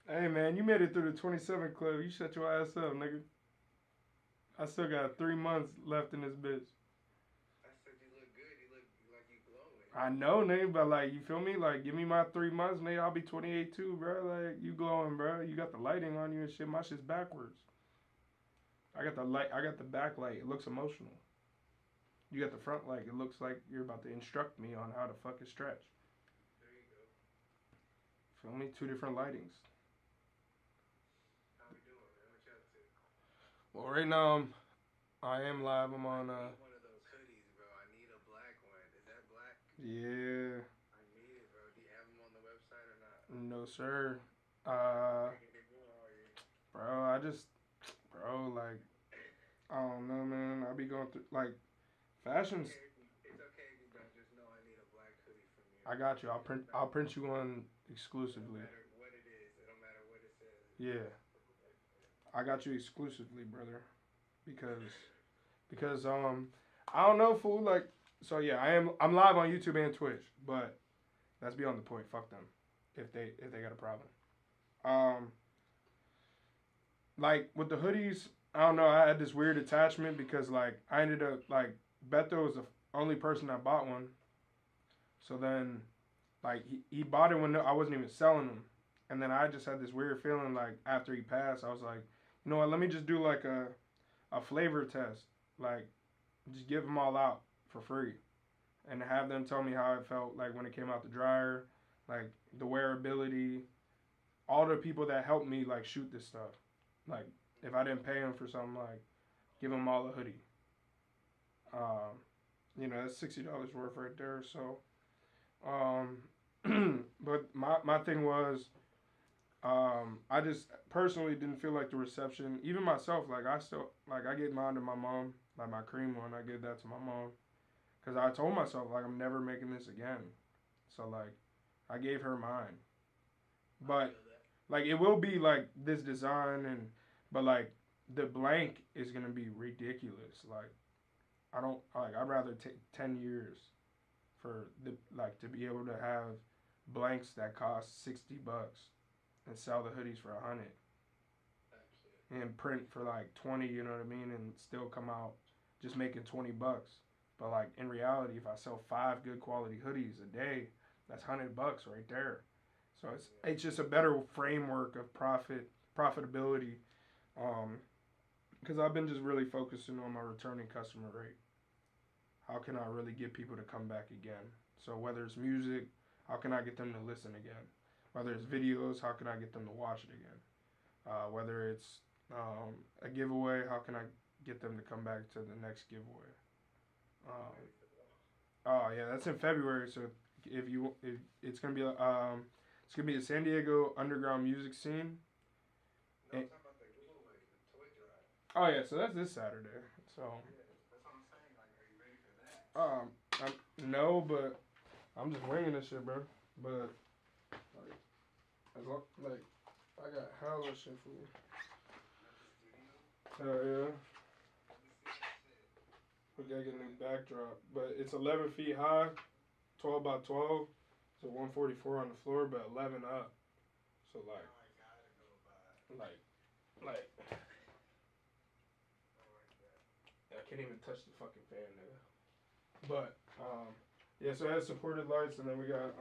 Hey man, you made it through the 27 club. You shut your ass up, nigga. I still got 3 months left in this bitch. I said you look good. You look like you glowing. I know, nigga, but like, you feel me? Like, give me my 3 months, nigga. I'll be 28 too, bro. Like, you glowing, bro. You got the lighting on you and shit. My shit's backwards. I got the light. I got the back light. It looks emotional. You got the front light. It looks like you're about to instruct me on how to fucking stretch. There you go. Feel me? 2 different lightings. How we doing, man? What you up to? Well, right now I am live. I'm on. I need one of those hoodies, bro. I need a black one. Is that black? Yeah. I need it, bro. Do you have them on the website or not? No, sir. Bro, like, I don't know, man. I be going through, like, fashions. It's okay if you don't. Just know I need a black hoodie from you. I got you. I'll print you one exclusively. No matter what it is. It don't matter what it says. Yeah. I got you exclusively, brother. Because I don't know, fool. Like, so yeah, I'm live on YouTube and Twitch, but that's beyond the point. Fuck them. If they got a problem. Like with the hoodies, I don't know. I had this weird attachment because like I ended up like Beto was the only person that bought one. So then, like he bought it when I wasn't even selling them, and then I just had this weird feeling like after he passed, I was like, you know what? Let me just do like a flavor test, like just give them all out for free, and have them tell me how it felt like when it came out the dryer, like the wearability, all the people that helped me like shoot this stuff. Like, if I didn't pay them for something, like, give them all a hoodie. You know, that's $60 worth right there. So, but my thing was, I just personally didn't feel like the reception, even myself, like, I get mine to my mom, like my cream one, I give that to my mom. Because I told myself, like, I'm never making this again. So, like, I gave her mine. But like it will be like this design but like the blank is gonna be ridiculous. Like I'd rather take 10 years for to be able to have blanks that cost $60 and sell the hoodies for 100 and print for like 20, you know what I mean, and still come out just making $20. But like in reality, if I sell 5 good quality hoodies a day, that's $100 right there. So it's just a better framework of profitability, because I've been just really focusing on my returning customer rate. How can I really get people to come back again? So whether it's music, how can I get them to listen again? Whether it's videos, how can I get them to watch it again? Whether it's a giveaway, how can I get them to come back to the next giveaway? Oh yeah, that's in February. So if it's gonna be it's gonna be a San Diego underground music scene. No, I'm talking about the giveaway, the toy drive. Oh yeah, so that's this Saturday. So. Yeah, that's what I'm saying. Like, are you ready for that? No, but I'm just winging this shit, bro. But like I got hella shit for you. Yeah. We gotta get a new backdrop, but it's 11 feet high, 12 by 12. So 144 on the floor, but 11 up. So like, I can't even touch the fucking fan, nigga. But yeah, so it has supported lights, and then we got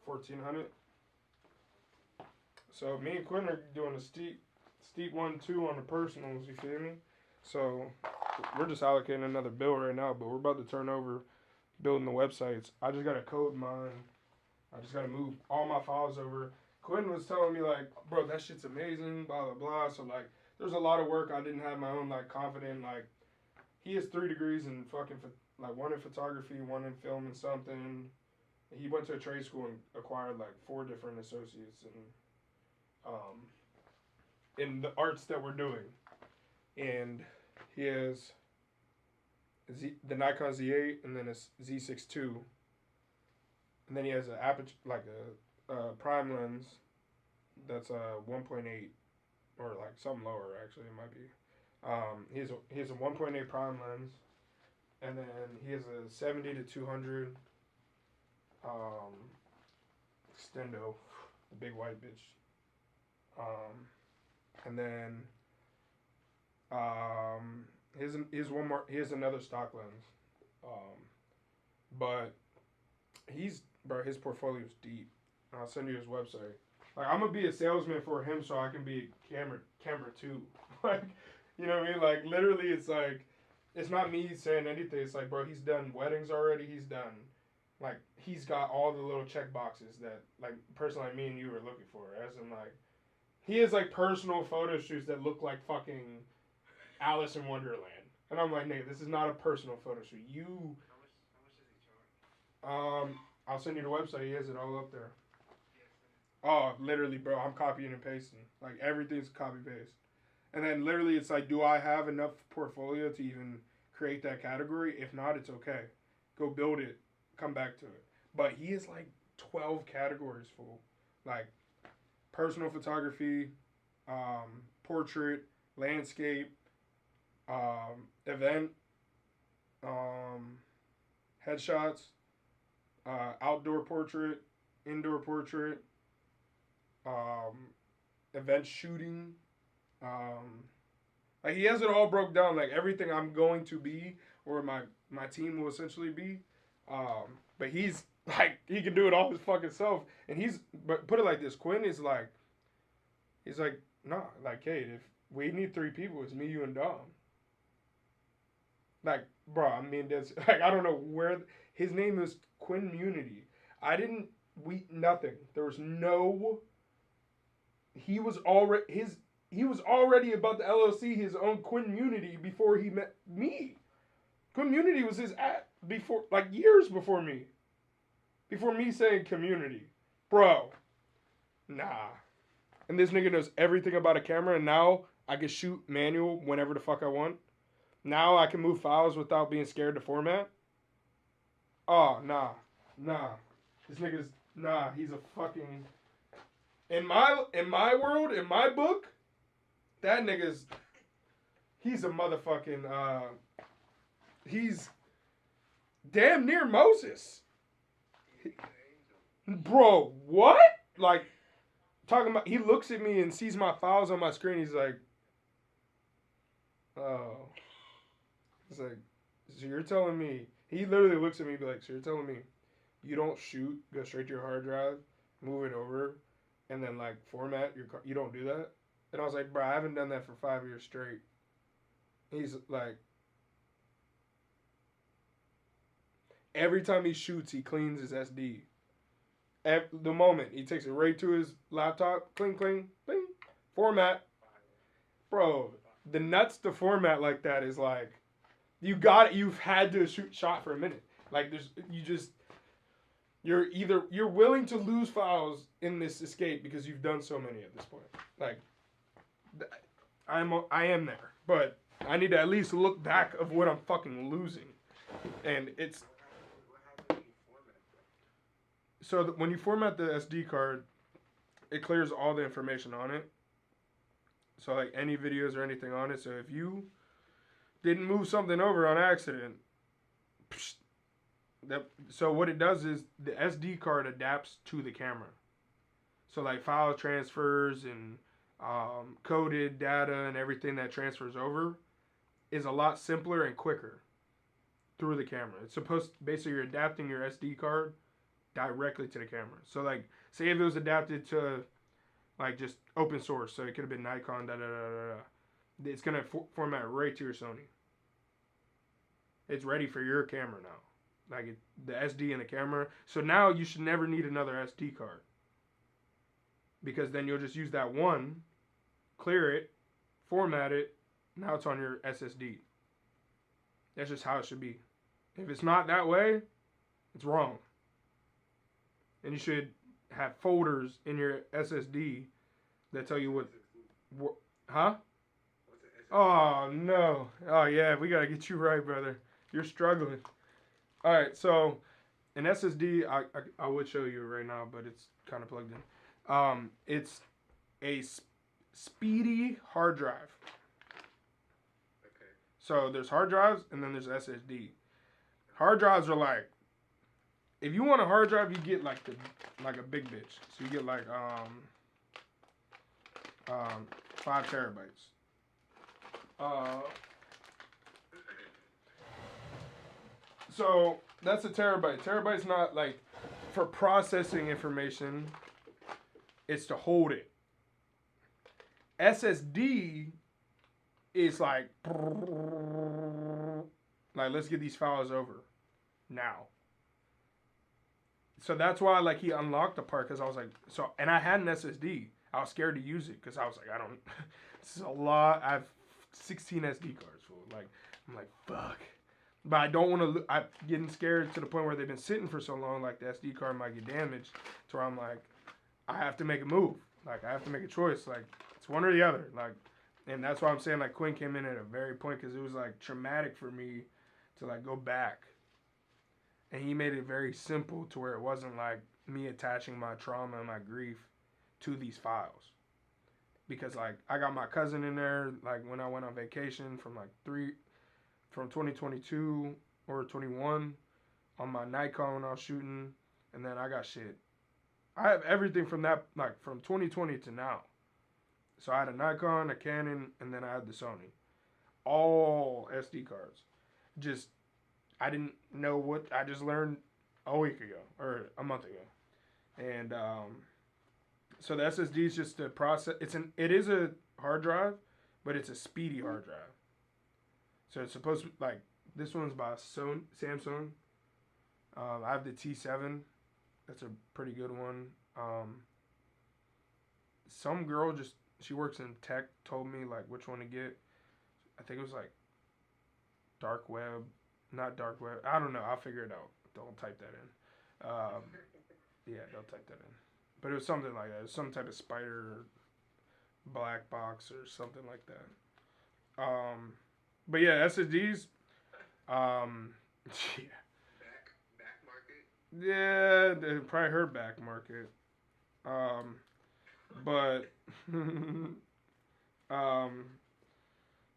1400. So me and Quinn are doing a steep 1-2 on the personals. You feel me? So we're just allocating another bill right now, but we're about to turn over building the websites. I just gotta code mine. I just gotta move all my files over. Quinn was telling me like, bro, that shit's amazing, blah blah blah. So like, there's a lot of work. I didn't have my own like confident like. He has 3 degrees in fucking like 1 in photography, 1 in film and something. He went to a trade school and acquired like 4 different associates in the arts that we're doing, and he has the Nikon Z8 and then a Z6 II, and then he has a prime lens that's a 1.8 or like something lower actually it might be. He has a 1.8 prime lens, and then he has a 70 to 200 Extendo, the big white bitch. And then here's one more. Here's another stock lens. But his portfolio's deep. I'll send you his website. Like I'm gonna be a salesman for him so I can be a camera too. Like, you know what I mean? Like literally, it's like it's not me saying anything. It's like, bro, he's done weddings already. He's done like he's got all the little check boxes that like person like me and you were looking for. As in like he has like personal photo shoots that look like fucking Alice in Wonderland. And I'm like, nigga, this is not a personal photo shoot. You How much does he charge? I'll send you the website. He has it all up there. Oh, literally, bro. I'm copying and pasting. Like everything's copy paste. And then literally, it's like, do I have enough portfolio to even create that category? If not, it's okay. Go build it. Come back to it. But he is like 12 categories full. Like personal photography, portrait, landscape, event, headshots, outdoor portrait, indoor portrait, event shooting. Like he has it all broke down. Like everything I'm going to be, or my team will essentially be. But he's like he can do it all his fucking self. And but put it like this: Quinn is like, he's like, nah, like Kate, if we need 3 people, it's me, you, and Dom. Like, bro, I mean, that's like I don't know where his name is Quinn Munity. Nothing. There was no. He was already about to LLC his own Quinn Munity before he met me. Quinn Munity was his before, like years before me. Before me saying community. Bro. Nah. And this nigga knows everything about a camera, and now I can shoot manual whenever the fuck I want. Now I can move files without being scared to format. Oh, nah. This nigga's, he's a fucking... In my world, in my book, that nigga's... He's a motherfucking, he's damn near Moses. Bro, what? Like, talking about, he looks at me and sees my files on my screen, he's like, oh. It's like, so you're telling me, he literally looks at me and be like, so you're telling me you don't shoot, go straight to your hard drive, move it over, and then like format your car, you don't do that? And I was like, bro, I haven't done that for 5 years straight. He's like, every time he shoots, he cleans his SD. At the moment, he takes it right to his laptop, cling, cling, cling, format. Bro, the nuts to format like that is like, you've had to shot for a minute. Like you're willing to lose files in this escape because you've done so many at this point. Like, I am there, but I need to at least look back of what I'm fucking losing. And it's... So when you format the SD card, it clears all the information on it. So like any videos or anything on it. So if you didn't move something over on accident, so what it does is the SD card adapts to the camera. So like file transfers and coded data and everything that transfers over is a lot simpler and quicker through the camera. It's basically you're adapting your SD card directly to the camera. So like, say if it was adapted to like just open source, so it could have been Nikon, it's gonna format right to your Sony. It's ready for your camera now, like the SD in the camera. So now you should never need another SD card, because then you'll just use that one, clear it, format it. Now it's on your SSD. That's just how it should be. If it's not that way, it's wrong. And you should have folders in your SSD that tell you what huh? Oh, no. Oh, yeah, we got to get you right, brother. You're struggling. All right, so an SSD, I would show you right now, but it's kind of plugged in. It's a speedy hard drive. So there's hard drives, and then there's SSD. Hard drives are like if you want a hard drive, you get like a big bitch. So you get like 5 terabytes. So that's a terabyte. Terabyte's not like for processing information. It's to hold it. SSD is like let's get these files over now. So that's why like he unlocked the part because I was like and I had an SSD. I was scared to use it because I was like this is a lot. I have 16 SD cards full. Like I'm like fuck. But I don't want to. I'm getting scared to the point where they've been sitting for so long. Like the SD card might get damaged. To where I'm like, I have to make a move. Like I have to make a choice. Like it's one or the other. Like, and that's why I'm saying like Quinn came in at a very point because it was like traumatic for me to like go back. And he made it very simple to where it wasn't like me attaching my trauma and my grief to these files. Because like I got my cousin in there like when I went on vacation from 2022 or 21 on my Nikon when I was shooting, and then I got shit. I have everything from that, like from 2020 to now. So I had a Nikon, a Canon, and then I had the Sony. All SD cards. I didn't know what, I just learned a week ago, or a month ago. And so the SSD is just a process, it is a hard drive, but it's a speedy hard drive. So it's supposed to be, like, this one's by Samsung. I have the T7. That's a pretty good one. Some girl she works in tech, told me, like, which one to get. I think it was, like, dark web. Not dark web. I don't know. I'll figure it out. Don't type that in. Yeah, don't type that in. But it was something like that. It was some type of spider black box or something like that. But yeah, SSDs. Yeah. Back market. Yeah, probably her back market. But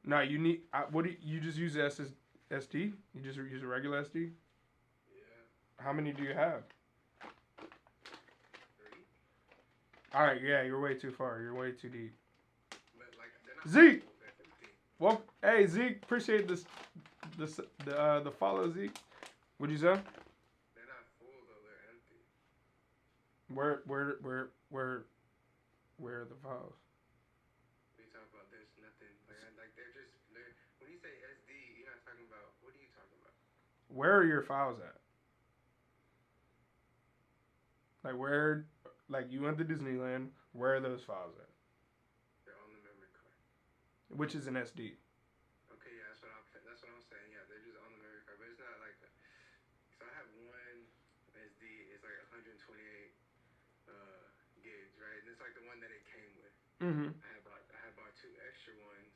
no, you need. What do you just use SSD? You just use a regular SD? Yeah. How many do you have? 3. All right, yeah, you're way too far. You're way too deep. But like they're not Zeke. full, they're empty. Well, hey Zeke, appreciate the follow, Zeke. What'd you say? They're not full though. They're empty. Where are the files? What are you talking about? There's nothing. Like they're when you say SD, you're not talking about. What are you talking about? Where are your files at? Like where? Like you went to Disneyland. Where are those files at? They're on the memory card. Which is an SD. Okay, yeah, that's what I'm saying. Yeah, they're just on the memory card, but it's not like. So I have one SD. It's like 128 gigs, right? And it's like the one that it came with. Mm-hmm. I had bought 2 extra ones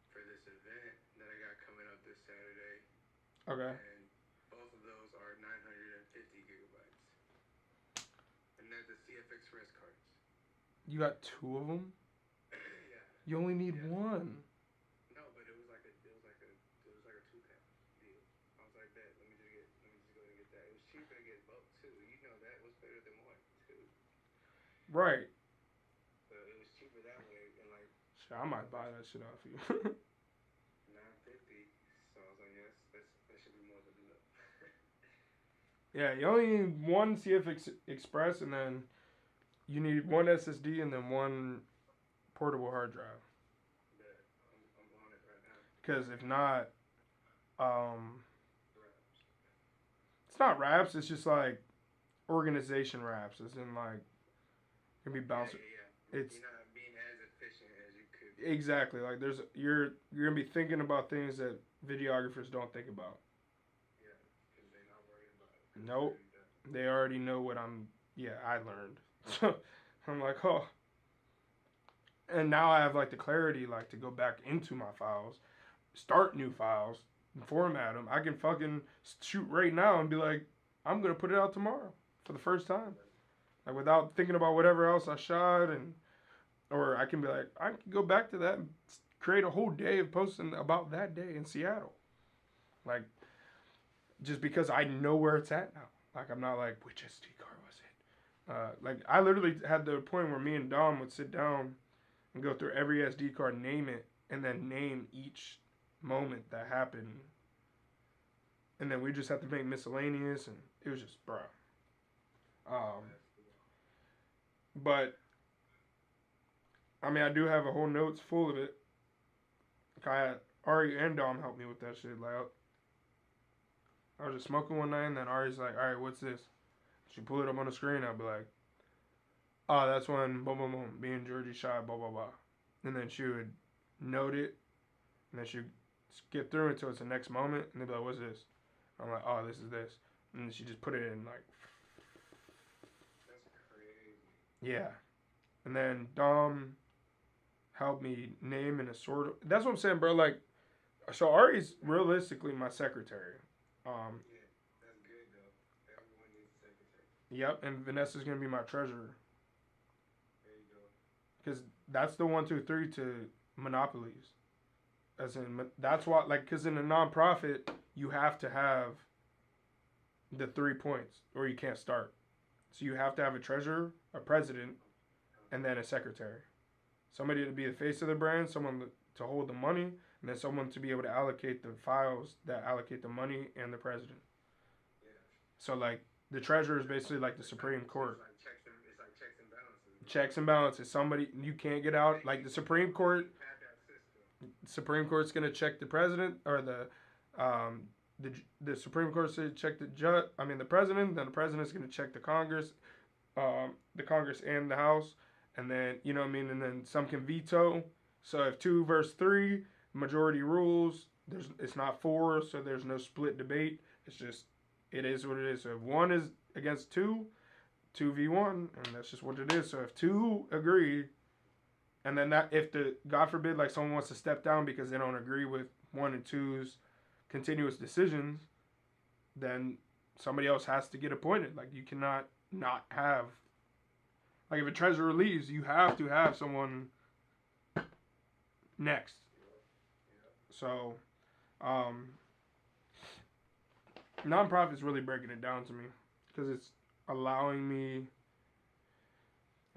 for this event that I got coming up this Saturday. Okay. And both of those are 950 gigabytes. And they're the CF Express cards. You got 2 of them? Yeah. You only need Yeah. one. No, but it was like a 2-pound deal. I was like, let me just go and get that. It was cheaper to get both too. You know that was better than 1 too. Right. So it was cheaper that way, and like. Shit, I might buy that shit off you. 950. So I was like, yes, that should be more than enough. Yeah, you only need one CF Express, and then you need one SSD, and then one portable hard drive. Yeah, I'm on it right now. Because if not, it's not wraps. It's just like organization wraps. It's in like can be bouncing. Yeah. It's you're not being as efficient as you could be. exactly like you're gonna be thinking about things that videographers don't think about. Yeah, because they're not worried about it. Nope. They already know what I learned. So I'm like, oh. And now I have like the clarity like to go back into my files, start new files, and format them. I can fucking shoot right now and be like, I'm going to put it out tomorrow for the first time. Like without thinking about whatever else I shot or I can be like, I can go back to that and create a whole day of posting about that day in Seattle. Like, just because I know where it's at now. Like I'm not like which SD card was it. Like I literally had the point where me and Dom would sit down and go through every SD card, name it, and then name each moment that happened. And then we just had to make miscellaneous, and it was just, bro. But I mean, I do have a whole notes full of it. Like I had Ari and Dom help me with that shit. Like I was just smoking one night, and then Ari's like, "All right, what's this?" She pull it up on the screen. I'll be like, "Oh, that's when boom, boom, boom. Me and Georgie shot blah blah blah," and then she would note it, and then she'd skip through until it's the next moment, and they'd be like, "What's this?" I'm like, "Oh, this is this," and then she just put it in like. That's crazy. Yeah, and then Dom helped me name and assort. That's what I'm saying, bro. Like, so Ari's realistically my secretary. Yeah, that's good though. Everyone needs a secretary. Yep, and Vanessa's gonna be my treasurer. There you go. Because that's the 1, 2, 3 to monopolies. As in, that's why, like, because in a nonprofit, you have to have the 3 points, or you can't start. So you have to have a treasurer, a president, and then a secretary. Somebody to be the face of the brand, someone to hold the money, and then someone to be able to allocate the files that allocate the money and the president. Yeah. So, like, the treasurer is basically like the Supreme Court. It's like checks and balances. Checks and balances. Somebody, you can't get out. Like, the Supreme Court. Had that system. Supreme Court's gonna check the president or the Supreme Court's gonna check the judge. I mean the president. Then the president's gonna check the Congress and the House, and then you know what I mean. And then some can veto. So if 2 versus 3 majority rules, it's not 4, so there's no split debate. It's just it is what it is. So if 1 is against 2, 2v1, and that's just what it is. So if 2 agree. And then that if God forbid, like someone wants to step down because they don't agree with 1 and 2's continuous decisions, then somebody else has to get appointed. Like you cannot not have, like if a treasurer leaves, you have to have someone next. So, nonprofit's really breaking it down to me because it's allowing me.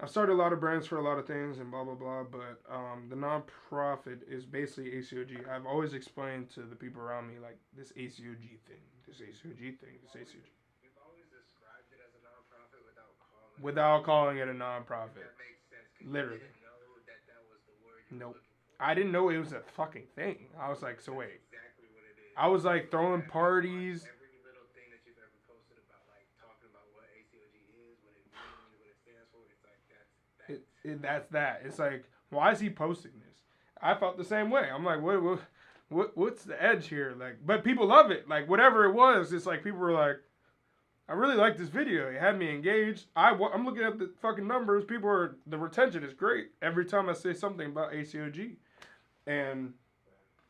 I've started a lot of brands for a lot of things and blah, blah, blah, but the nonprofit is basically ACOG. I've always explained to the people around me, like, this ACOG thing, this ACOG thing, this ACOG. You've always described it as a nonprofit without calling it a nonprofit. That makes sense. Literally. You didn't know that was the word you Nope. were looking for. I didn't know it was a fucking thing. I was like, so wait. That's exactly what it is. I was like throwing parties. Every little thing that you've ever posted about, like, talking about what ACOG is, what it means, what it stands for, it's like, That's that. It's like, why is he posting this? I felt the same way. I'm like, what's the edge here? Like, but people love it. Like, whatever it was, it's like people were like, I really like this video. It had me engaged. I'm looking at the fucking numbers. The retention is great every time I say something about ACOG. And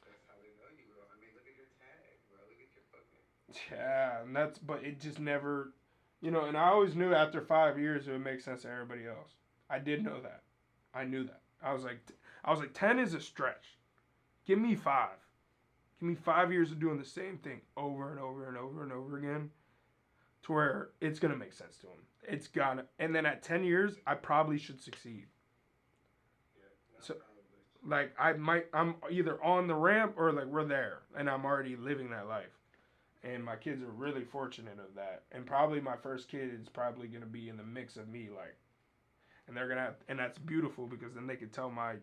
that's how they know you, bro. I mean, look at your tag, bro. Look at your fucking. yeah, and but it just never, and I always knew after 5 years it would make sense to everybody else. I did know that. I knew that. I was like 10 is a stretch. Give me 5. Give me 5 years of doing the same thing over and over and over and over again to where it's going to make sense to them. It's gonna. And then at 10 years, I probably should succeed. Yeah, So, probably. like I'm either on the ramp or like we're there and I'm already living that life. And my kids are really fortunate of that. And probably my first kid is probably going to be in the mix of me, like, and they're gonna and that's beautiful because then they could tell my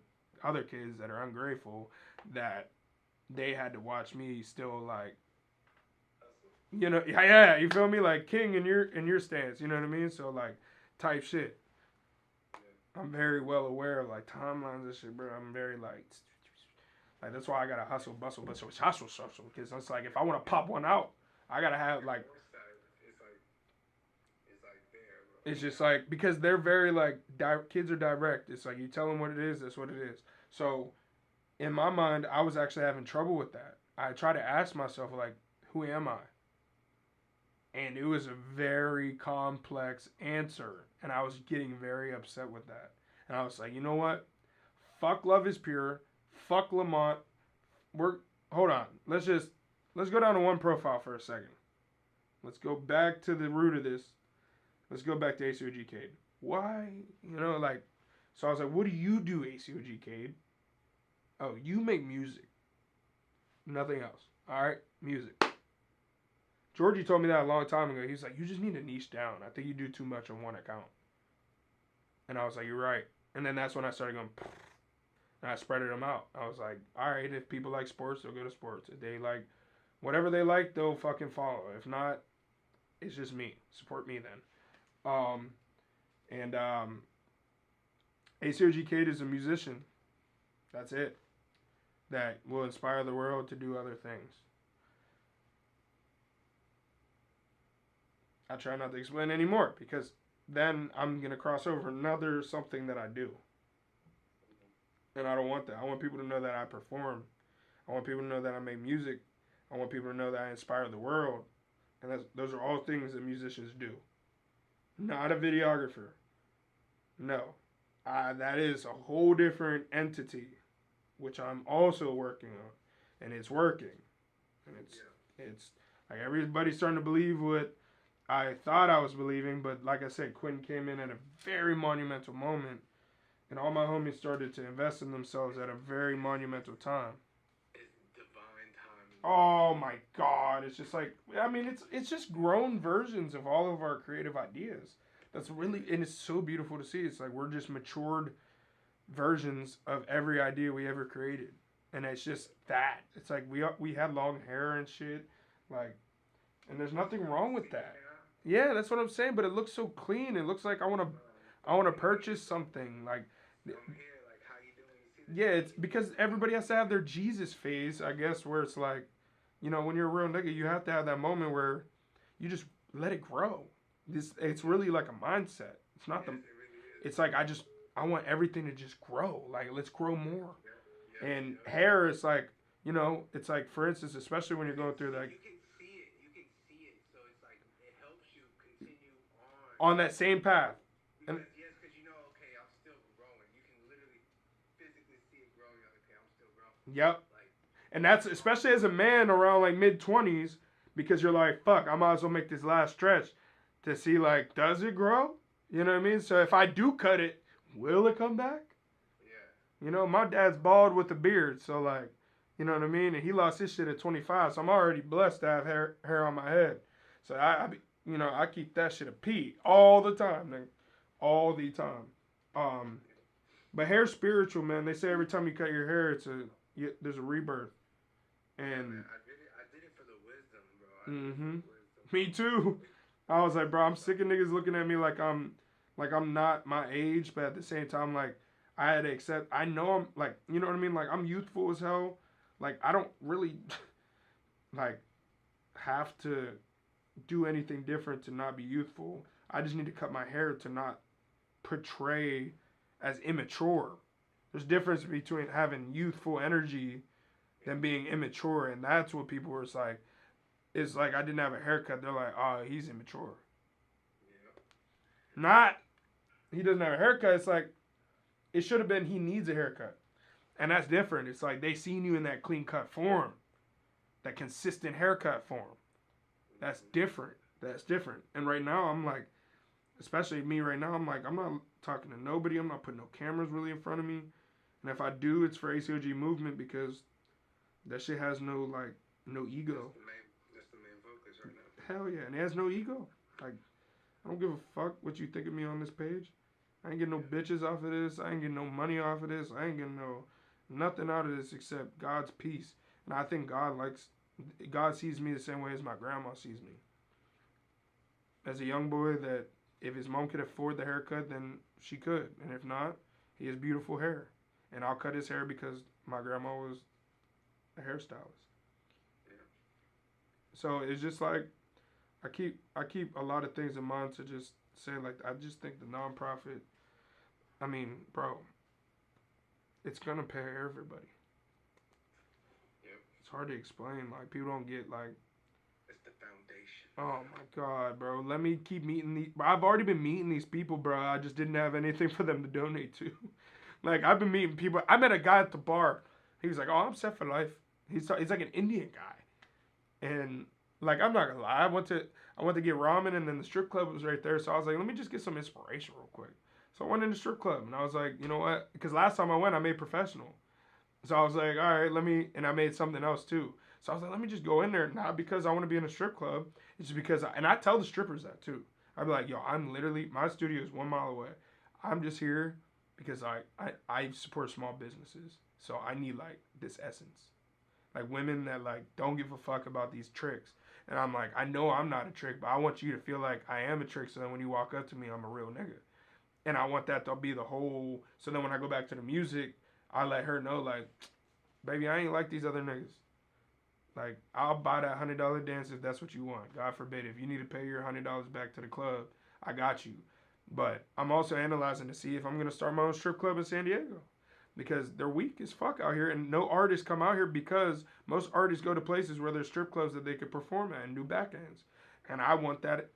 other kids that are ungrateful that they had to watch me still like yeah, you feel me, like king in your stance, you know what I mean? So like type shit. I'm very well aware of like timelines and shit, bro. I'm very like that's why I gotta hustle because it's like if I want to pop one out, I gotta have like. It's just like, because they're very like, kids are direct. It's like, you tell them what it is, that's what it is. So, in my mind, I was actually having trouble with that. I try to ask myself, like, who am I? And it was a very complex answer. And I was getting very upset with that. And I was like, you know what? Fuck Love is Pure. Fuck Lamont. Hold on. Let's go down to one profile for a second. Let's go back to the root of this. Let's go back to ACOG Cade. Why? You know, like, so I was like, what do you do, ACOG Cade? Oh, you make music. Nothing else. All right? Music. Georgie told me that a long time ago. He was like, you just need to niche down. I think you do too much on one account. And I was like, you're right. And then that's when I started going, and I spreaded them out. I was like, all right, if people like sports, they'll go to sports. If they like whatever they like, they'll fucking follow. If not, it's just me. Support me then. ACOG Cade is a musician. That's it. That will inspire the world to do other things. I try not to explain anymore because then I'm going to cross over another something that I do. And I don't want that. I want people to know that I perform. I want people to know that I make music. I want people to know that I inspire the world. And those are all things that musicians do. Not a videographer. No. That is a whole different entity, which I'm also working on. And it's working. And it's like everybody's starting to believe what I thought I was believing. But like I said, Quentin came in at a very monumental moment. And all my homies started to invest in themselves at a very monumental time. It's divine timing. Oh my God. It's just like, I mean, it's just grown versions of all of our creative ideas. That's really, and it's so beautiful to see. It's like we're just matured versions of every idea we ever created. And it's just that. It's like we had long hair and shit. Like, and there's nothing wrong with that. Yeah, that's what I'm saying. But it looks so clean. It looks like I want to purchase something. Like, yeah, it's because everybody has to have their Jesus phase, I guess, where it's like, you know, when you're a real nigga, you have to have that moment where you just let it grow. It's really like a mindset. It's not it's like I want everything to just grow. Like, let's grow more. And hair is like, you know, it's like, for instance, especially when you're going through like, You can see it, so it's like it helps you continue on that same path. Because you know, okay, I'm still growing. You can literally physically see it growing. Like, okay, I'm still growing. Yep. And that's especially as a man around like mid-20s, because you're like, fuck, I might as well make this last stretch to see, like, does it grow? You know what I mean? So if I do cut it, will it come back? Yeah. You know, my dad's bald with a beard, so like, you know what I mean? And he lost his shit at 25, so I'm already blessed to have hair on my head. So I keep that shit a pee all the time, nigga. All the time. But hair's spiritual, man. They say every time you cut your hair, there's a rebirth. And I did it for the wisdom, bro. Mm-hmm. Me too. I was like, bro, I'm sick of niggas looking at me like I'm not my age, but at the same time, like, I had to accept. I know I'm like, you know what I mean? Like, I'm youthful as hell. Like, I don't really like have to do anything different to not be youthful. I just need to cut my hair to not portray as immature. There's a difference between having youthful energy than being immature, and that's what people were like. It's like I didn't have a haircut. They're like, oh, he's immature. Yeah. Not, he doesn't have a haircut. It's like, it should have been he needs a haircut. And that's different. It's like they seen you in that clean cut form. That consistent haircut form. That's different. That's different. And right now, I'm like, especially me right now, I'm like, I'm not talking to nobody. I'm not putting no cameras really in front of me. And if I do, it's for ACOG movement because that shit has no ego. That's the main focus right now. Hell yeah. And it has no ego. Like, I don't give a fuck what you think of me on this page. I ain't getting no bitches off of this. I ain't getting no money off of this. I ain't getting nothing out of this except God's peace. And I think God sees me the same way as my grandma sees me. As a young boy that if his mom could afford the haircut, then she could. And if not, he has beautiful hair. And I'll cut his hair because my grandma was a hairstylist. Yeah. So it's just like, I keep a lot of things in mind to just say, like, I just think the nonprofit, I mean, bro, it's gonna pay everybody. Yep. It's hard to explain. Like, people don't get, like, it's the foundation. Oh my God, bro. Let me keep meeting these. I've already been meeting these people, bro. I just didn't have anything for them to donate to. Like, I've been meeting people. I met a guy at the bar. He was like, oh, I'm set for life. He's like an Indian guy. And, like, I'm not gonna lie. I went to get ramen, and then the strip club was right there. So I was like, let me just get some inspiration real quick. So I went in the strip club, and I was like, you know what? Because last time I went, I made professional. So I was like, all right, and I made something else too. So I was like, let me just go in there, not because I want to be in a strip club. It's just because, and I tell the strippers that too. I'd be like, yo, my studio is 1 mile away. I'm just here because I support small businesses. So I need like this essence. Like women that like don't give a fuck about these tricks. And I'm like, I know I'm not a trick, but I want you to feel like I am a trick so that when you walk up to me, I'm a real nigga. And I want that to be the whole, so then when I go back to the music, I let her know like, baby, I ain't like these other niggas. Like, I'll buy that $100 dance if that's what you want. God forbid, if you need to pay your $100 back to the club, I got you. But I'm also analyzing to see if I'm going to start my own strip club in San Diego. Because they're weak as fuck out here, and no artists come out here because most artists go to places where there's strip clubs that they could perform at and do back ends. And I want that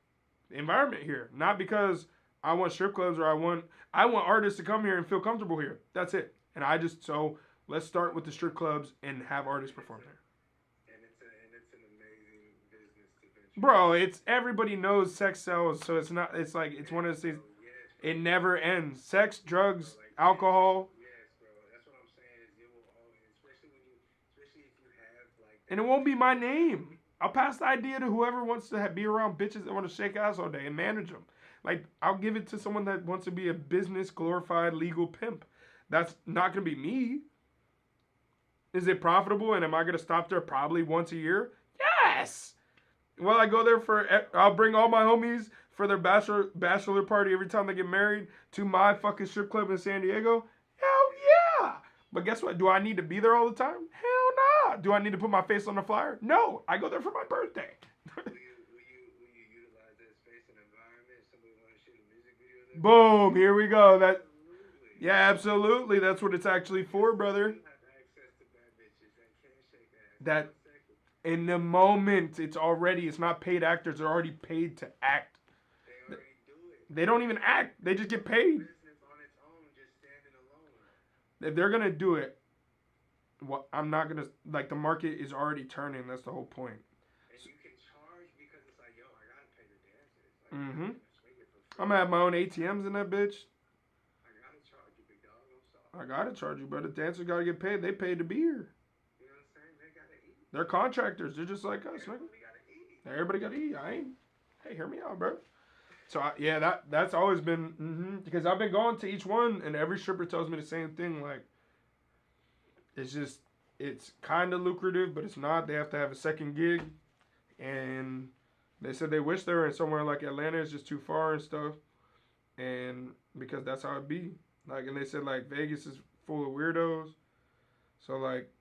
environment here. Not because I want strip clubs or I want artists to come here and feel comfortable here. That's it. And so let's start with the strip clubs and have artists perform there. And it's an amazing business to venture. Bro, everybody knows sex sells, so it's one of those things. It never ends. Sex, drugs, alcohol. And it won't be my name. I'll pass the idea to whoever wants to be around bitches that want to shake ass all day and manage them. Like, I'll give it to someone that wants to be a business, glorified, legal pimp. That's not going to be me. Is it profitable? And am I going to stop there probably once a year? Yes! Will I go there I'll bring all my homies for their bachelor party every time they get married to my fucking strip club in San Diego? Hell yeah! But guess what? Do I need to be there all the time? Hell nah! Do I need to put my face on the flyer? No! I go there for my birthday. Will you utilize that space and environment if somebody want to shoot a music video there? Boom! Here we go. Yeah, absolutely. That's what it's actually for, brother. You have access to bad bitches that can't shake ass. That in the moment, it's not paid actors. They're already paid to act. They already do it. They don't even act. They just get paid. Business on its own, just standing alone. If they're going to do it, I'm not going to, like, the market is already turning. That's the whole point. And you can charge because it's like, yo, I got to pay the dancers. Like, I'm going to have my own ATMs in that bitch. I got to charge you, big dog. I'm I sorry. got to charge you, but the dancers got to get paid. They paid to be here. You know what I'm saying? They got to eat. They're contractors. They're just like us, nigga. Everybody got to eat. Everybody got to eat. Hey, hear me out, bro. So, that's always been, because I've been going to each one, and every stripper tells me the same thing, like, it's kind of lucrative, but it's not. They have to have a second gig, and they said they wish they were in somewhere like Atlanta. It's just too far and stuff, and because that's how it be. Like, and they said, like, Vegas is full of weirdos, so, like,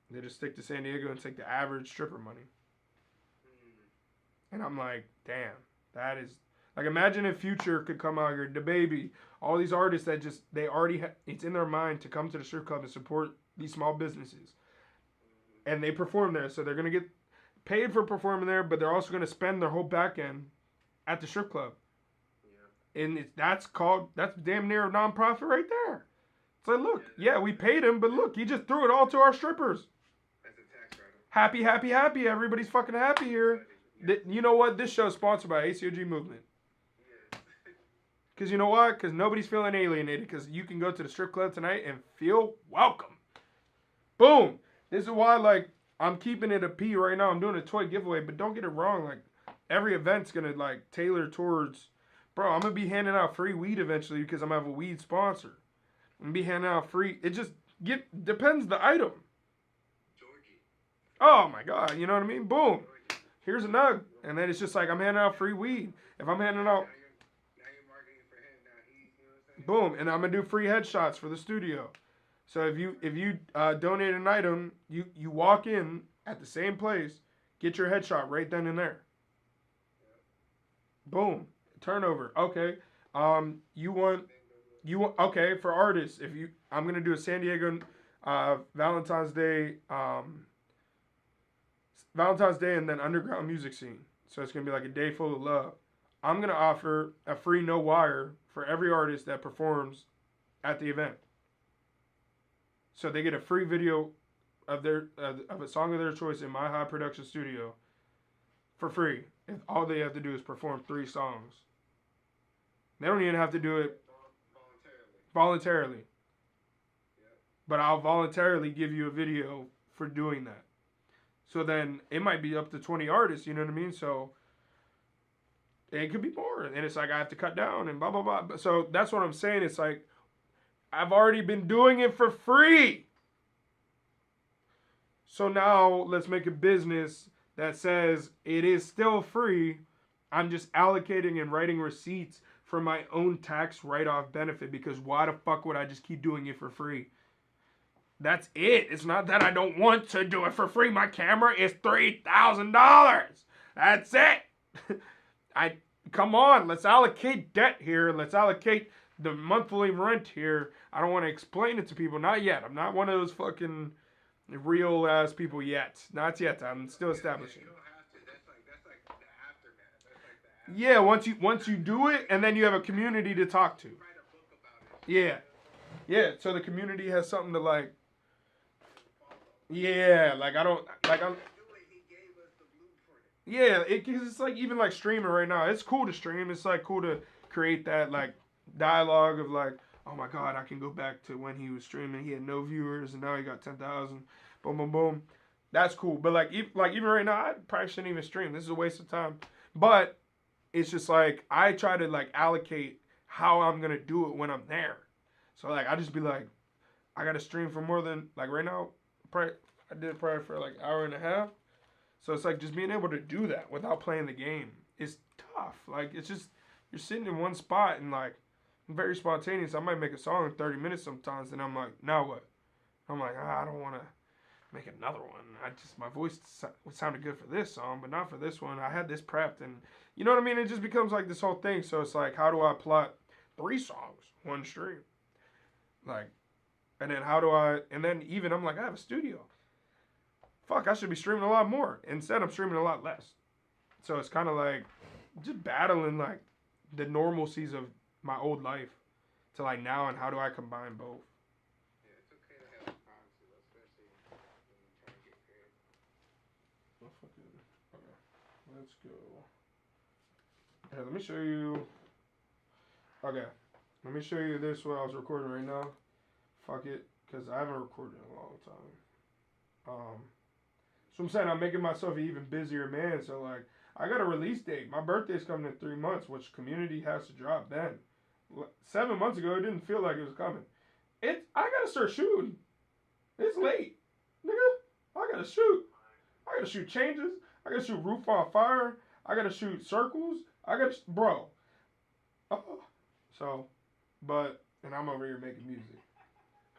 they just stick to San Diego and take the average stripper money. And I'm like, damn, that is... Like, imagine if Future could come out here, DaBaby, all these artists that just, they already it's in their mind to come to the strip club and support these small businesses. And they perform there, so they're going to get paid for performing there, but they're also going to spend their whole back end at the strip club. Yeah. And that's damn near a nonprofit right there. It's like, look, yeah, we paid him, but look, he just threw it all to our strippers. That's a tax write-off. Happy. Everybody's fucking happy here. You know what? This show is sponsored by ACOG Movement. Because you know what? Because nobody's feeling alienated. Because you can go to the strip club tonight and feel welcome. Boom. This is why, like, I'm keeping it a P right now. I'm doing a toy giveaway. But don't get it wrong. Like, every event's going to, like, tailor towards... Bro, I'm going to be handing out free weed eventually because I'm going to have a weed sponsor. I'm going to be handing out free... It just depends the item. Georgie. Oh, my God. You know what I mean? Boom. Here's a nug. And then it's just like I'm handing out free weed. If I'm handing out... Boom, and I'm gonna do free headshots for the studio. So if you donate an item, you walk in at the same place, get your headshot right then and there. Boom, turnover. Okay, okay for artists. I'm gonna do a San Diego Valentine's Day and then underground music scene. So it's gonna be like a day full of love. I'm going to offer a free no wire for every artist that performs at the event. So they get a free video of a song of their choice in my high production studio for free. if all they have to do is perform 3 songs. They don't even have to do it voluntarily. But I'll voluntarily give you a video for doing that. So then it might be up to 20 artists, you know what I mean? So it could be more. And it's like I have to cut down and blah, blah, blah. So that's what I'm saying. It's like I've already been doing it for free. So now let's make a business that says it is still free. I'm just allocating and writing receipts for my own tax write-off benefit, because why the fuck would I just keep doing it for free? That's it. It's not that I don't want to do it for free. My camera is $3,000. That's it. Come on, let's allocate debt here. Let's allocate the monthly rent here. I don't want to explain it to people. Not yet. I'm not one of those fucking real ass people yet. Not yet. I'm still establishing. You don't have to. That's like the aftermath. That's like the aftermath. Yeah, once you do it, and then you have a community to talk to. Write a book about it. Yeah. So the community has something to like. Yeah, like I don't like I'm. He gave us the blueprint. Yeah, cause it's like even like streaming right now. It's cool to stream. It's like cool to create that like dialogue of like, oh my god, I can go back to when he was streaming. He had no viewers and now he got 10,000. Boom, boom, boom. That's cool. But like even right now, I probably shouldn't even stream. This is a waste of time. But it's just like I try to like allocate how I'm gonna do it when I'm there. So like I just be like, I gotta stream for more than like right now. Probably, I did it probably for like an hour and a half. So it's like just being able to do that without playing the game is tough. Like it's just you're sitting in one spot and like I'm very spontaneous. I might make a song in 30 minutes sometimes, and I'm like, now what? I'm like, I don't want to make another one. My voice sounded good for this song, but not for this one. I had this prepped, and you know what I mean? It just becomes like this whole thing. So it's like, how do I plot 3 songs, 1 stream? Like, and then and then even I'm like, I have a studio. Fuck, I should be streaming a lot more. Instead, I'm streaming a lot less. So it's kind of like just battling like the normalcies of my old life to like now, and how do I combine both? Yeah, it's okay to have privacy, especially when you're trying to get paid. Okay, let's go. Here, let me show you. Okay, let me show you this what I was recording right now. Fuck it, because I haven't recorded in a long time. So I'm saying I'm making myself an even busier man. So like, I got a release date. My birthday's coming in 3 months, which Community has to drop then. 7 months ago, it didn't feel like it was coming. I gotta start shooting. It's late, nigga. I gotta shoot. I gotta shoot changes. I gotta shoot Roof on Fire. I gotta shoot circles. Bro. And I'm over here making music.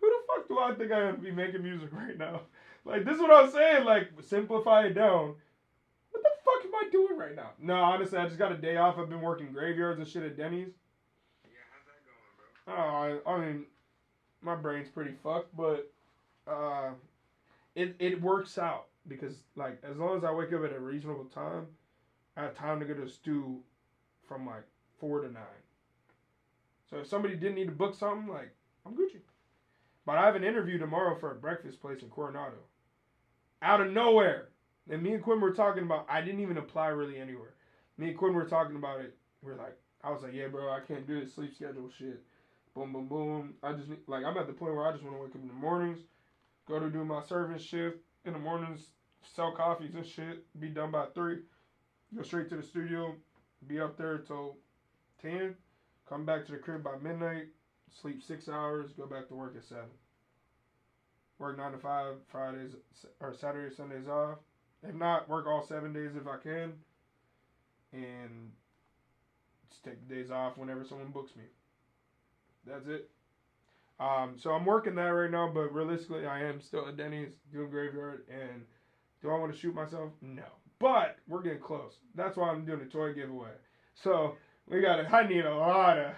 Who the fuck do I think I am to be making music right now? Like, this is what I'm saying. Like, simplify it down. What the fuck am I doing right now? No, honestly, I just got a day off. I've been working graveyards and shit at Denny's. Yeah, how's that going, bro? I mean, my brain's pretty fucked, but it works out because, like, as long as I wake up at a reasonable time, I have time to go to stew from, like, 4 to 9. So if somebody didn't need to book something, like, I'm Gucci. But I have an interview tomorrow for a breakfast place in Coronado. Out of nowhere. And me and Quinn were talking about, I didn't even apply really anywhere. Me and Quinn were talking about it. I was like, yeah, bro, I can't do this sleep schedule shit. Boom, boom, boom. I'm at the point where I just want to wake up in the mornings, go to do my service shift in the mornings, sell coffees and shit, be done by 3, go straight to the studio, be up there till 10, come back to the crib by midnight, sleep 6 hours, go back to work at 7. Work 9 to 5, Fridays or Saturdays, Sundays off. If not, work all 7 days if I can. And just take the days off whenever someone books me. That's it. So I'm working that right now, but realistically, I am still at Denny's doing graveyard. And do I want to shoot myself? No. But we're getting close. That's why I'm doing a toy giveaway. So I need a lot of.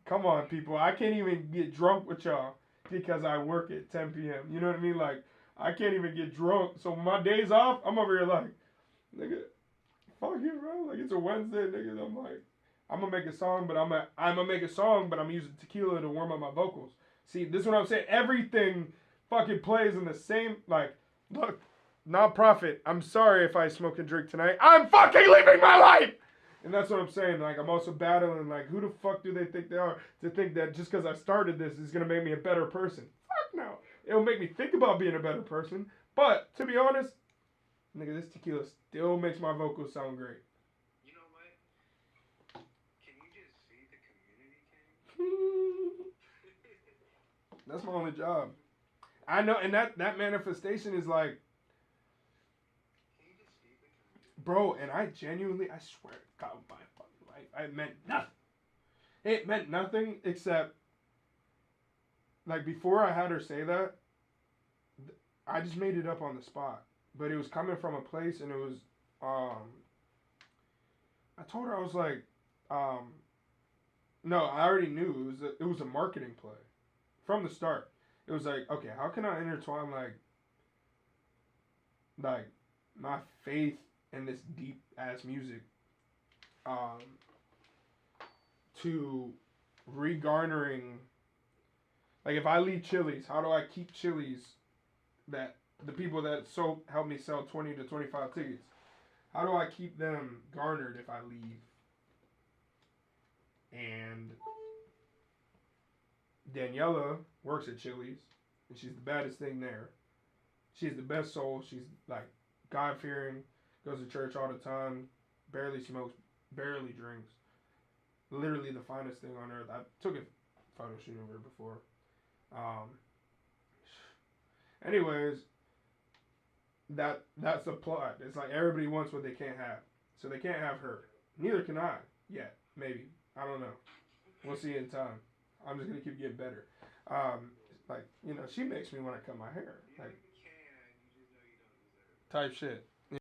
Come on, people. I can't even get drunk with y'all because I work at 10 p.m. You know what I mean? Like, I can't even get drunk. So my days off, I'm over here like, nigga, fuck you, bro. Like, it's a Wednesday, nigga. I'm like, I'm gonna make a song, but I'm using tequila to warm up my vocals. See, this is what I'm saying. Everything fucking plays in the same, like, look, non-profit. I'm sorry if I smoke and drink tonight. I'm fucking living my life! And that's what I'm saying. Like, I'm also battling, like, who the fuck do they think they are to think that just because I started this is going to make me a better person? Fuck no. It'll make me think about being a better person. But, to be honest, nigga, this tequila still makes my vocals sound great. You know what? Can you just see the community came? That's my only job. I know, and that manifestation is like, Can you just see the community? bro, and I genuinely, I swear to God, my fucking life, it meant nothing. It meant nothing except, like, before I had her say that, I just made it up on the spot. But it was coming from a place, and it was, I told her, I was like, no, I already knew. It was a marketing play. From the start. It was like, okay, how can I intertwine, like, my faith in this deep-ass music, to regarnering, like, if I leave Chili's, how do I keep Chili's, that the people that help me sell 20 to 25 tickets, how do I keep them garnered if I leave? And Daniela works at Chili's, and she's the baddest thing there. She's the best soul. She's, like, God-fearing, goes to church all the time, barely smokes, barely drinks. Literally the finest thing on earth. I took a photo shoot of her before. Anyways, that's the plot. It's like everybody wants what they can't have. So they can't have her. Neither can I. Yet. Maybe. I don't know. We'll see in time. I'm just going to keep getting better. Like, you know, she makes me want to cut my hair. Like, You can, you just know you don't deserve it. type shit.